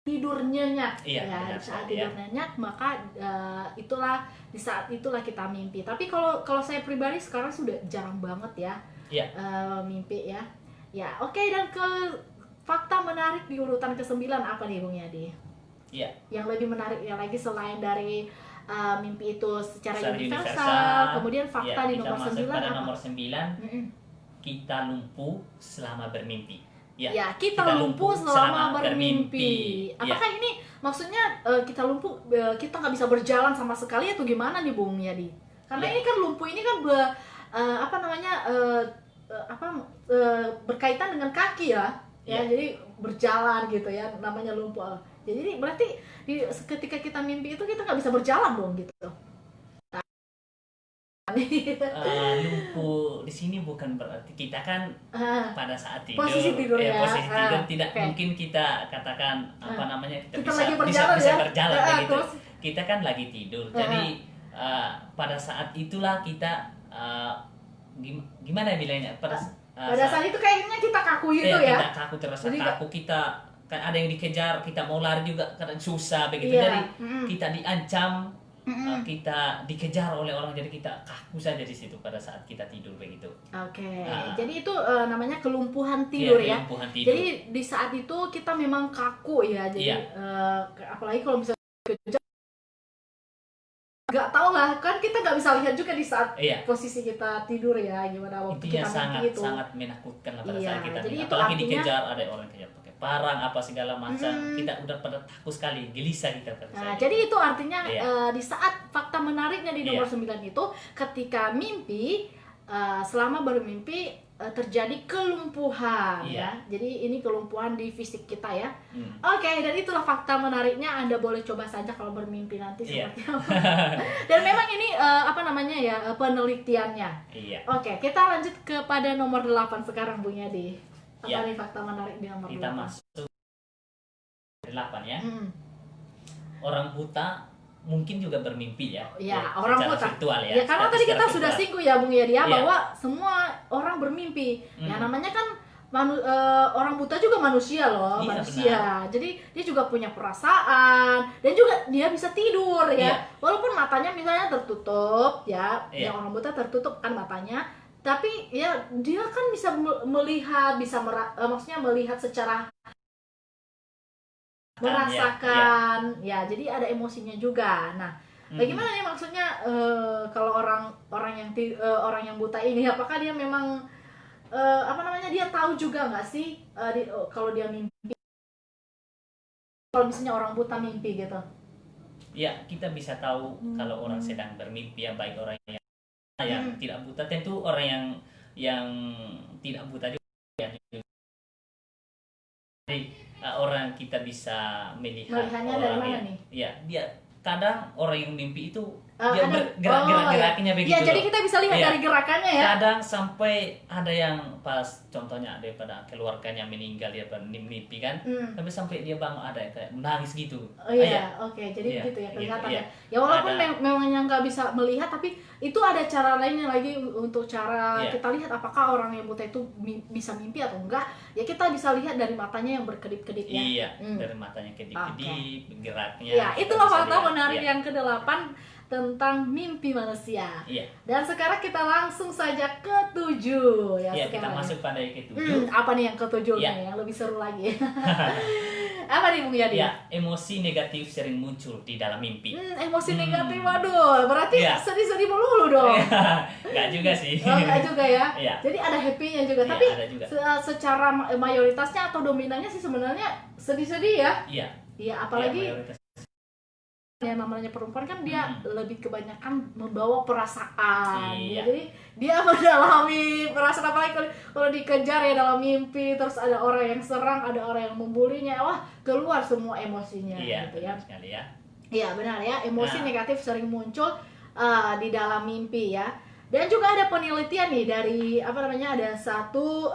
tidur nyenyak. Iya, Ya, benar di saat sekali, tidur nyenyak maka di saat itulah kita mimpi. Tapi kalau saya pribadi sekarang sudah jarang banget ya. Iya. Mimpi ya. Ya, oke, dan fakta menarik di urutan ke-9 apa nih Bung Yadi? Iya. Yang lebih menarik ya lagi selain dari mimpi itu secara Secara universal, kemudian fakta ya, di kita nomor masuk 9 pada apa? nomor 9, Mm-mm. kita lumpuh selama bermimpi. Ya, kita lumpuh selama bermimpi. Apakah ini maksudnya kita lumpuh, kita nggak bisa berjalan sama sekali atau gimana nih Bung Yadi? Karena Ya. ini kan lumpuh ini kan berkaitan dengan kaki ya. Ya, Ya. jadi berjalan gitu ya, namanya lumpuh. Jadi berarti ketika kita mimpi itu kita nggak bisa berjalan dong gitu. Lumpuh di sini bukan berarti kita kan pada saat tidur, Posisi tidur ya. posisi tidur tidak oke. mungkin kita katakan apa namanya Kita lagi berjalan bisa ya. berjalan begitu. Terus Kita kan lagi tidur, jadi pada saat itulah kita gimana ya bilangnya, pada saat itu kayaknya kita kaku gitu ya. kita kaku, terasa Jadi kaku, kita kan ada yang dikejar, kita mau lari juga kadang susah begitu. Iya. Jadi Mm-mm. kita diancam, Mm-mm. kita dikejar oleh orang, jadi kita kaku saja di situ pada saat kita tidur begitu. Oke, Nah. jadi itu namanya kelumpuhan tidur ya. Kelumpuhan tidur. Jadi di saat itu kita memang kaku ya. Jadi Iya. apalagi kalau misalnya kejar, nggak tahu lah kan kita nggak bisa lihat juga di saat Iya. posisi kita tidur ya, gimana waktu Intinya kita sangat mimpi itu. sangat menakutkan lah pada Iya, saat kita jadi mimpi. itu Apalagi artinya- dikejar, ada orang kejar pakai parang apa segala macam. Mm. Kita udah pada takut sekali, gelisah kita pada Nah, saat jadi itu. itu artinya Iya. di saat fakta menariknya di nomor Iya. 9 itu ketika mimpi selama bermimpi terjadi kelumpuhan ya. Jadi ini kelumpuhan di fisik kita ya. Oke, dan itulah fakta menariknya. Anda boleh coba saja kalau bermimpi nanti seperti apa. Dan memang ini penelitiannya. Oke, kita lanjut kepada nomor 8 sekarang Bung Yadi. Apa nih fakta menarik di nomor 8? Kita masuk 8 ya. Orang buta mungkin juga bermimpi ya. Ya, orang buta. Virtual ya. Ya, karena tadi kita sudah singgung ya Bung Yadi bahwa semua orang bermimpi. Ya namanya kan orang buta juga manusia loh, manusia. Benar. Jadi dia juga punya perasaan dan juga dia bisa tidur ya. Walaupun matanya misalnya tertutup ya, yang orang buta tertutup kan matanya, tapi ya dia kan bisa melihat, maksudnya melihat secara merasakan ya, jadi ada emosinya juga. Nah, bagaimana nih maksudnya kalau orang yang buta ini, apakah dia memang dia tahu juga nggak sih kalau dia mimpi, kalau misalnya orang buta mimpi gitu? Ya, kita bisa tahu kalau orang sedang bermimpi ya, baik orang yang tidak buta, tentu orang yang tidak buta juga ya. Jadi orang kita bisa melihatnya dari mana nih? Ya, dia kadang orang yang mimpi itu dia gerak-geraknya begitu. Ya, jadi kita bisa lihat dari gerakannya ya. Kadang sampai ada yang pas contohnya daripada keluarganya meninggal dia mimpi kan, tapi sampai dia bangun ada yang kayak menangis gitu. Jadi begitu ya kelihatan ya. Ya walaupun memang yang nggak bisa melihat, tapi itu ada cara lainnya lagi untuk cara kita lihat apakah orang yang buta itu bisa mimpi atau enggak. Ya kita bisa lihat dari matanya yang berkedip-kedip ya. Iya, dari matanya kedip-kedip, geraknya. Ya, itulah fakta menarik yang ke-8 tentang mimpi manusia. Dan sekarang kita langsung saja ke-7 ya. Kita masuk pada yang ke-7. Apa nih yang ke-7 nih yang lebih seru lagi? Apa nih Bung Yadi? Emosi negatif sering muncul di dalam mimpi. Emosi negatif, waduh, berarti sedih-sedih melulu dong. Enggak juga sih. Enggak juga ya. Jadi ada happy-nya juga, tapi juga. Secara mayoritasnya atau dominannya sih sebenarnya sedih-sedih ya. Iya, apalagi yang namanya perempuan kan dia lebih kebanyakan membawa perasaan. Jadi dia mendalami perasaan, apalagi kalau dikejar ya dalam mimpi, terus ada orang yang serang, ada orang yang membulinya, wah keluar semua emosinya gitu ya. Sekali ya. Iya benar ya, emosi negatif sering muncul di dalam mimpi ya. Dan juga ada penelitian nih dari ada satu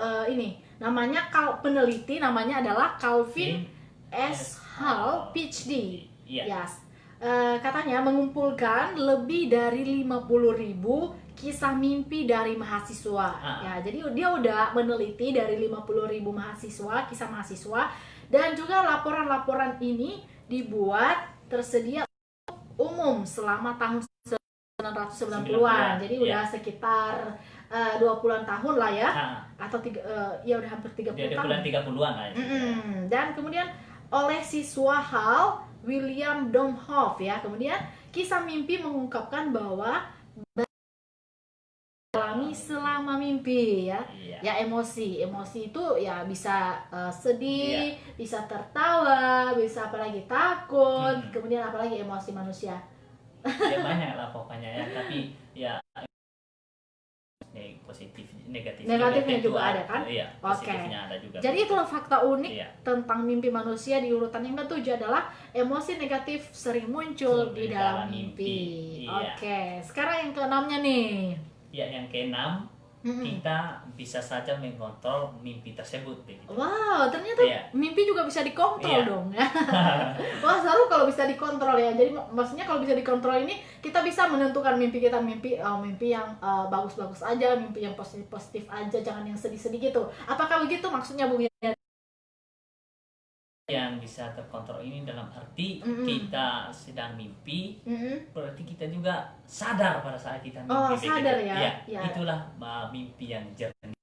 namanya peneliti namanya adalah Calvin S. Hall PhD. Yes. Katanya mengumpulkan lebih dari 50.000 kisah mimpi dari mahasiswa. Ya, jadi dia udah meneliti dari 50.000 mahasiswa, kisah mahasiswa, dan juga laporan-laporan ini dibuat tersedia umum selama tahun 1990-an. Jadi udah sekitar 20-an tahun lah ya. Atau udah hampir 30 tahun. 30-an lah ya. Dan kemudian oleh siswa Hall William Domhoff ya. Kemudian kisah mimpi mengungkapkan bahwa alami selama mimpi ya. Ya emosi itu ya bisa sedih, bisa tertawa, bisa apalagi takut, kemudian apalagi emosi manusia. Ya banyak lah pokoknya ya, tapi ya positif negatifnya juga ada kan? Iya, positifnya ada juga. Jadi itulah fakta unik tentang mimpi manusia. Di urutan yang ke-7 adalah emosi negatif sering muncul di dalam mimpi. Sekarang yang ke-6-nya nih. Ya, yang ke-6 kita bisa saja mengontrol mimpi tersebut begitu. Wow, ternyata mimpi juga bisa dikontrol dong ya. Wah, seru kalau bisa dikontrol ya. Jadi maksudnya kalau bisa dikontrol ini kita bisa menentukan mimpi kita, mimpi yang bagus-bagus aja, mimpi yang positif-positif aja, jangan yang sedih-sedih gitu. Apakah begitu maksudnya Bung Yadi? Yang bisa terkontrol ini dalam arti kita sedang mimpi, berarti kita juga sadar pada saat kita mimpi. Sadar ya. Itulah mimpi yang jernih.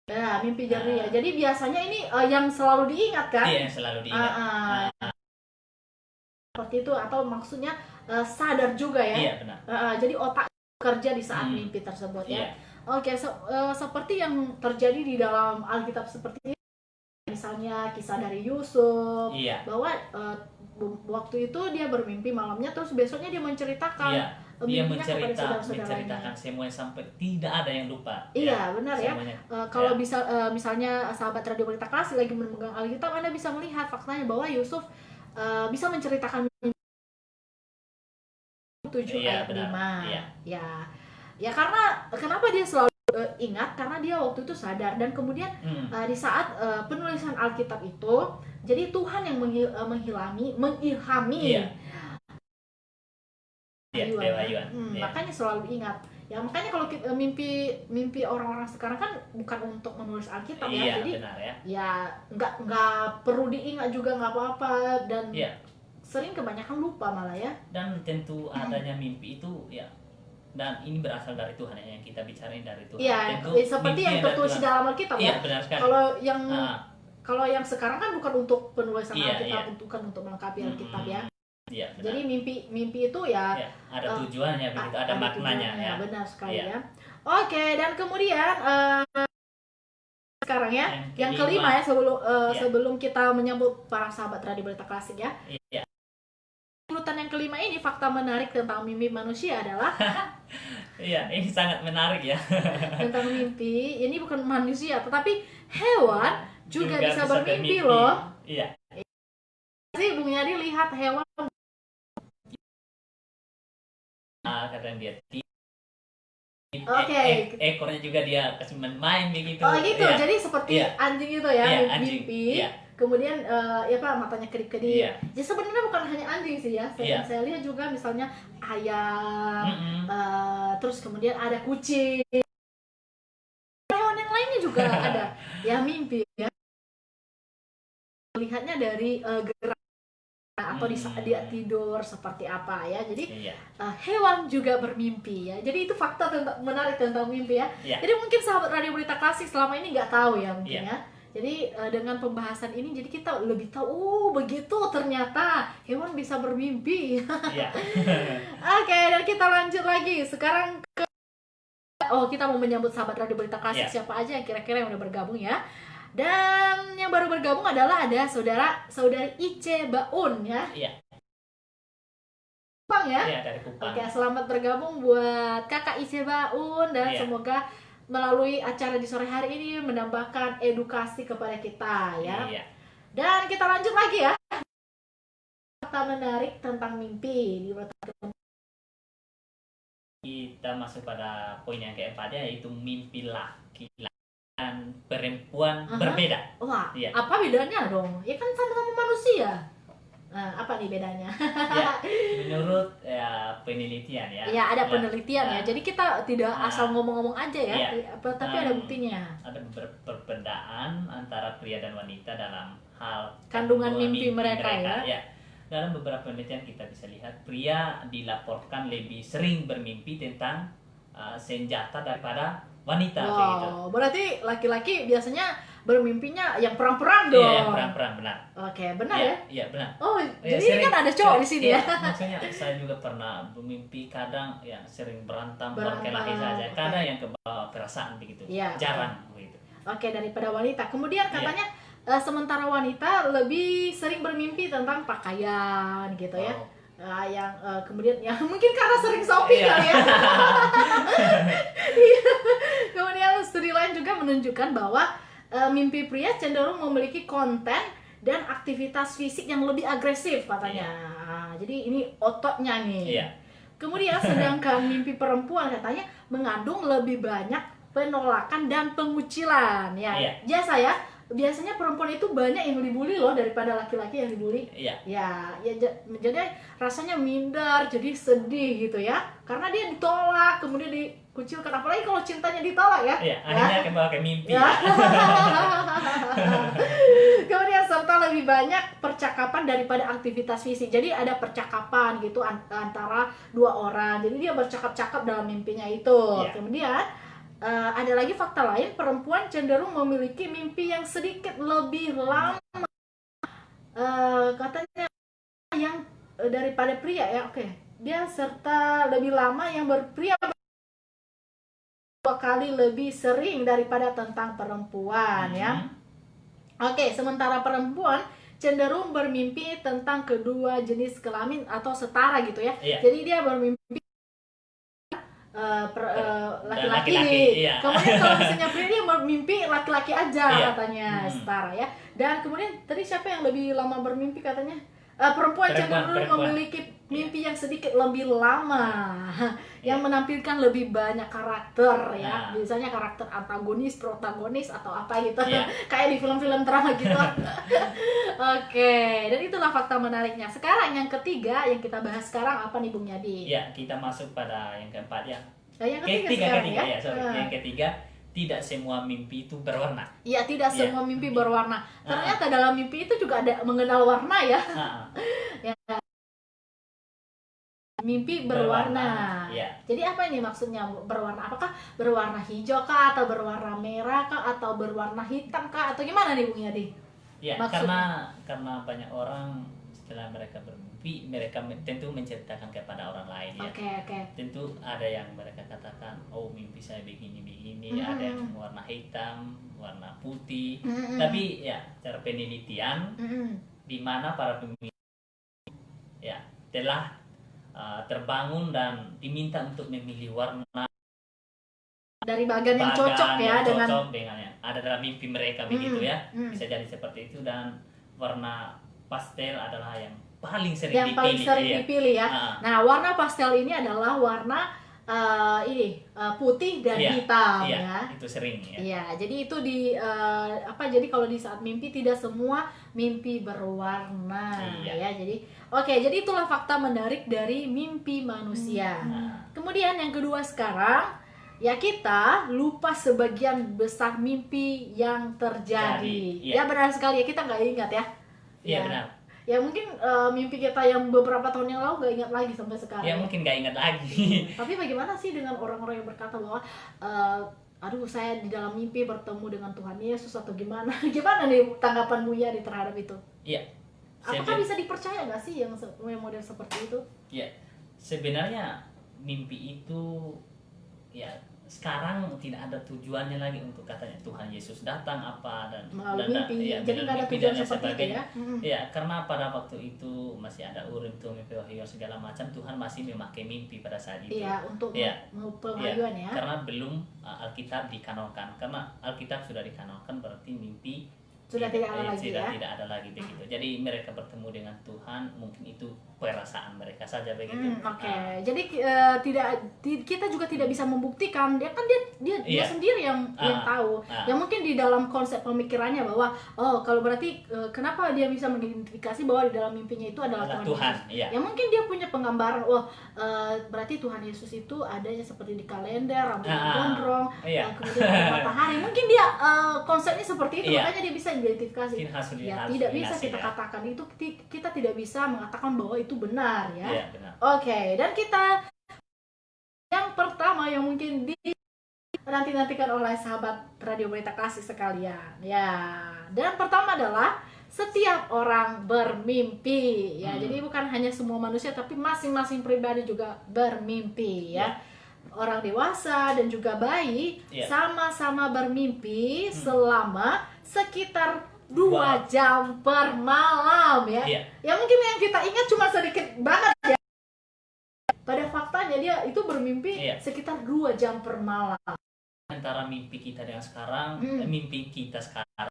Ya, mimpi jernih ya. Jadi biasanya ini yang selalu diingat kan? Iya, yang selalu diingat. Seperti itu, atau maksudnya sadar juga ya. Iya, benar. Jadi otak kerja di saat mimpi tersebut ya. Seperti yang terjadi di dalam Alkitab seperti ini. Misalnya kisah dari Yusuf, bahwa waktu itu dia bermimpi malamnya, terus besoknya dia menceritakan dia mimpinya kepada saudara-saudaranya. menceritakan semuanya sampai tidak ada yang lupa. Iya, benar ya. Semuanya. Kalau bisa misalnya sahabat Radio Berita Klasik lagi memegang Alkitab, Anda bisa melihat faktanya bahwa Yusuf bisa menceritakan 7 ayat 5. Iya. Ya karena kenapa dia selalu ingat, karena dia waktu itu sadar, dan kemudian di saat penulisan Alkitab itu, jadi Tuhan yang mengilhami Dewa Yuan. makanya selalu ingat ya. Makanya kalau mimpi orang-orang sekarang kan bukan untuk menulis Alkitab ya, jadi benar ya. Ya nggak perlu diingat juga, nggak apa-apa, dan sering kebanyakan lupa malah ya. Dan tentu adanya mimpi itu ya, dan ini berasal dari Tuhan ya, yang kita bicarain dari Tuhan. Iya, seperti yang tertulis di dalam Alkitab ya. Benar sekali. Kalau yang sekarang kan bukan untuk penulisan Alkitab, bukan untuk melengkapi Alkitab ya. Iya, jadi mimpi itu ya, ada tujuannya, begitu, ada maknanya ya. Benar sekali ya. Oke, dan kemudian sekarang ya, yang kelima ya, sebelum kita menyambut para sahabat Radio Berita Klasik ya. Iya. Urutan yang kelima ini, fakta menarik tentang mimpi manusia adalah iya, ini sangat menarik ya. tentang mimpi, ini bukan manusia tetapi hewan juga bisa bermimpi loh. Iya. Sih Bung Yadi lihat hewan kadang dia ekornya juga dia kasih main begitu. Oh gitu, jadi seperti anjing itu ya, mimpi. Kemudian matanya kedip-kedip. Jadi sebenarnya bukan hanya anjing sih ya. Saya lihat juga misalnya ayam, terus kemudian ada kucing. Hewan yang lainnya juga ada ya mimpi ya. Lihatnya dari gerak atau di saat dia tidur seperti apa ya. Jadi hewan juga bermimpi ya. Jadi itu fakta menarik tentang mimpi ya. Jadi mungkin sahabat Radio Berita Klasik selama ini nggak tahu ya mungkin ya. Jadi dengan pembahasan ini jadi kita lebih tahu, begitu ternyata hewan bisa bermimpi. Oke, dan kita lanjut lagi sekarang ke kita mau menyambut sahabat Radio Berita Klasik siapa aja yang kira-kira yang udah bergabung ya. Dan yang baru bergabung adalah ada saudari Ice Baun ya. Kupang ya. Dari Kupang. Oke, selamat bergabung buat Kakak Ice Baun, dan semoga melalui acara di sore hari ini menambahkan edukasi kepada kita ya. Dan kita lanjut lagi ya. Fakta menarik tentang mimpi. Kita masuk pada poin yang keempat, yaitu mimpi laki-laki dan perempuan berbeda. Wah, apa bedanya dong? Ya kan sama-sama manusia. Nah, apa nih bedanya? Menurut penelitian ya. Ya, ada penelitian ya. Jadi kita tidak asal ngomong-ngomong aja ya. Tapi ada buktinya. Ada perbedaan antara pria dan wanita dalam hal kandungan mimpi mereka ya. Dalam beberapa penelitian kita bisa lihat pria dilaporkan lebih sering bermimpi tentang senjata daripada wanita. Wow, berarti laki-laki biasanya bermimpinya yang perang-perang dong. Iya, yang perang-perang, benar. Oke, benar ya? Iya, benar. Oh, jadi ini kan ada cowok di sini ya. Maksudnya saya juga pernah bermimpi, kadang yang sering berantem laki-laki saja, kadang yang kebawa perasaan begitu. Jarang begitu. Oke, daripada wanita. Kemudian katanya sementara wanita lebih sering bermimpi tentang pakaian gitu ya. Yang kemudian ya mungkin karena sering shopping kali ya. Kemudian studi lain juga menunjukkan bahwa mimpi pria cenderung memiliki konten dan aktivitas fisik yang lebih agresif katanya. Jadi ini ototnya nih. Kemudian sedangkan mimpi perempuan katanya mengandung lebih banyak penolakan dan pengucilan ya. Biasanya perempuan itu banyak yang dibully loh daripada laki-laki yang dibully. Jadi rasanya minder, jadi sedih gitu ya. Karena dia ditolak, kemudian dikucilkan. Apalagi kalau cintanya ditolak ya. Akhirnya kebawa ke mimpi. Kemudian serta lebih banyak percakapan daripada aktivitas fisik. Jadi ada percakapan gitu antara dua orang. Jadi dia bercakap-cakap dalam mimpinya itu. Kemudian ada lagi fakta lain, perempuan cenderung memiliki mimpi yang sedikit lebih lama katanya yang daripada pria ya. Dia serta lebih lama yang pria 2 kali lebih sering daripada tentang perempuan ya. Sementara perempuan cenderung bermimpi tentang kedua jenis kelamin atau setara gitu ya. Jadi dia bermimpi laki-laki. laki-laki, iya. Kemudian kalau misalnya pria dia mimpi laki-laki aja Iya. katanya, setara ya. Dan kemudian tadi siapa yang lebih lama bermimpi katanya? Perempuan cenderung Perempuan. memiliki mimpi yang sedikit lebih lama, yang Iya. menampilkan lebih banyak karakter ya. Nah. Biasanya karakter antagonis, protagonis atau apa gitu. Iya. Kayak di film-film drama gitu. Oke, dan itulah fakta menariknya. Sekarang yang ketiga yang kita bahas sekarang apa nih Bung Yadi? Ya, kita masuk pada yang keempat ya. Yang ketiga sekarang ya. Yang ketiga, tidak semua mimpi itu berwarna. Iya, tidak Iya. semua mimpi berwarna. Ternyata dalam mimpi itu juga ada mengenal warna ya. Ya. Mimpi berwarna. Iya. Jadi apa ini maksudnya berwarna? Apakah berwarna hijau kah, atau berwarna merah kah, atau berwarna hitam kah, atau gimana nih Bung Yadi? Ya, Maksudnya? karena banyak orang setelah mereka bermimpi, mereka tentu menceritakan kepada orang lain ya. Oke. Tentu ada yang mereka katakan, oh mimpi saya begini-begini, Mm-mm. ada yang warna hitam, warna putih. Mm-mm. Tapi ya, secara penelitian Mm-mm. di mana para pemimpi ya telah terbangun dan diminta untuk memilih warna Dari bagian yang cocok ya dengan yang ada dalam mimpi mereka begitu ya. mm. Bisa jadi seperti itu, dan warna pastel adalah yang paling sering yang paling dipilih. sering Iya. dipilih ya. Ah. Nah, warna pastel ini adalah warna putih dan Iya, hitam iya, ya. itu sering ya. Iya, jadi itu jadi kalau di saat mimpi tidak semua mimpi berwarna Iya. ya. Jadi jadi itulah fakta menarik dari mimpi manusia. Nah, Kemudian yang kedua sekarang, ya kita lupa sebagian besar mimpi yang terjadi. Jadi, Ya iya. benar sekali ya, kita nggak ingat ya. iya Ya. benar. Ya mungkin mimpi kita yang beberapa tahun yang lalu nggak ingat lagi sampai sekarang. Ya mungkin gak ingat lagi. Tapi bagaimana sih dengan orang-orang yang berkata bahwa aduh saya di dalam mimpi bertemu dengan Tuhan Yesus atau gimana? Gimana nih tanggapan Bu Yadi terhadap itu? Iya. Apakah bisa dipercaya nggak sih yang model seperti itu? Ya, sebenarnya mimpi itu ya sekarang tidak ada tujuannya lagi untuk katanya Tuhan Yesus datang apa dan Melalui dan- mimpi. ya, Jadi nggak ada mimpi tujuan dan seperti itu sebagainya. ya? Mm-mm. Ya, karena pada waktu itu masih ada Urim, Tumim, Wahyuan segala macam, Tuhan masih memakai mimpi pada saat itu. Iya, untuk Iya. penghayuan ya. Karena belum Alkitab dikanonkan. Karena Alkitab sudah dikanonkan berarti mimpi Sudah tidak ada lagi ya. tidak ada lagi begitu. Jadi mereka bertemu dengan Tuhan, mungkin itu perasaan mereka saja begitu. Oke. Jadi kita juga tidak bisa membuktikan. Dia kan dia Iya. sendiri yang tahu. Ya mungkin di dalam konsep pemikirannya bahwa kalau berarti kenapa dia bisa mengidentifikasi bahwa di dalam mimpinya itu adalah Tuhan Yesus. Iya. Ya mungkin dia punya penggambaran, berarti Tuhan Yesus itu adanya seperti di kalender, rambutnya gondrong, Iya. kemudian ada matahari. Mungkin dia konsepnya seperti itu, Iya. makanya dia bisa identifikasi. Mungkin hasil- Ya hasil tidak bisa hasil, kita ya. katakan itu, kita tidak bisa mengatakan bahwa itu benar ya. Iya, benar. Oke, dan kita yang pertama yang mungkin nantikan oleh sahabat Radio Berita Kasih sekalian. Ya, dan pertama adalah setiap orang bermimpi. Ya, jadi bukan hanya semua manusia tapi masing-masing pribadi juga bermimpi ya. Orang dewasa dan juga bayi sama-sama bermimpi selama sekitar 2 jam per malam ya. Iya. Ya mungkin yang kita ingat cuma sedikit banget ya. Pada faktanya dia itu bermimpi sekitar 2 jam per malam. Antara mimpi kita dengan sekarang, mimpi kita sekarang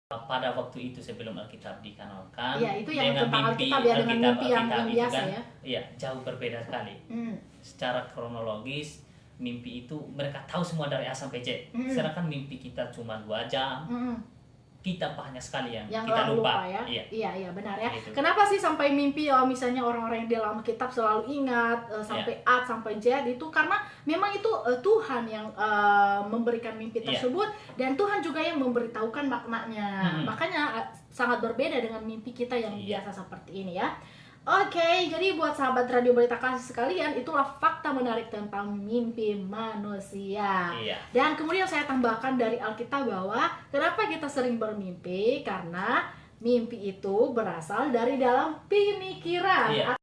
pada waktu itu sebelum Alkitab dikanonkan, Iya, itu yang dengan tentang Alkitab ya, dengan mimpi yang itu biasa kan, ya. Iya, jauh berbeda sekali. Secara kronologis, mimpi itu mereka tahu semua dari A sampai Z. Sedangkan mimpi kita cuma 2 jam. Kita banyak sekali yang kita lupa. Ya. Iya, benar ya. Gitu. Kenapa sih sampai mimpi misalnya orang-orang yang di dalam kitab selalu ingat sampai A sampai Z itu karena memang itu Tuhan yang memberikan mimpi tersebut dan Tuhan juga yang memberitahukan maknanya. Makanya sangat berbeda dengan mimpi kita yang biasa seperti ini ya. Oke, jadi buat sahabat Radio Berita Kasih sekalian, itulah fakta menarik tentang mimpi manusia. Iya. Dan kemudian saya tambahkan dari Alkitab bahwa kenapa kita sering bermimpi, karena mimpi itu berasal dari dalam pemikiran. Iya.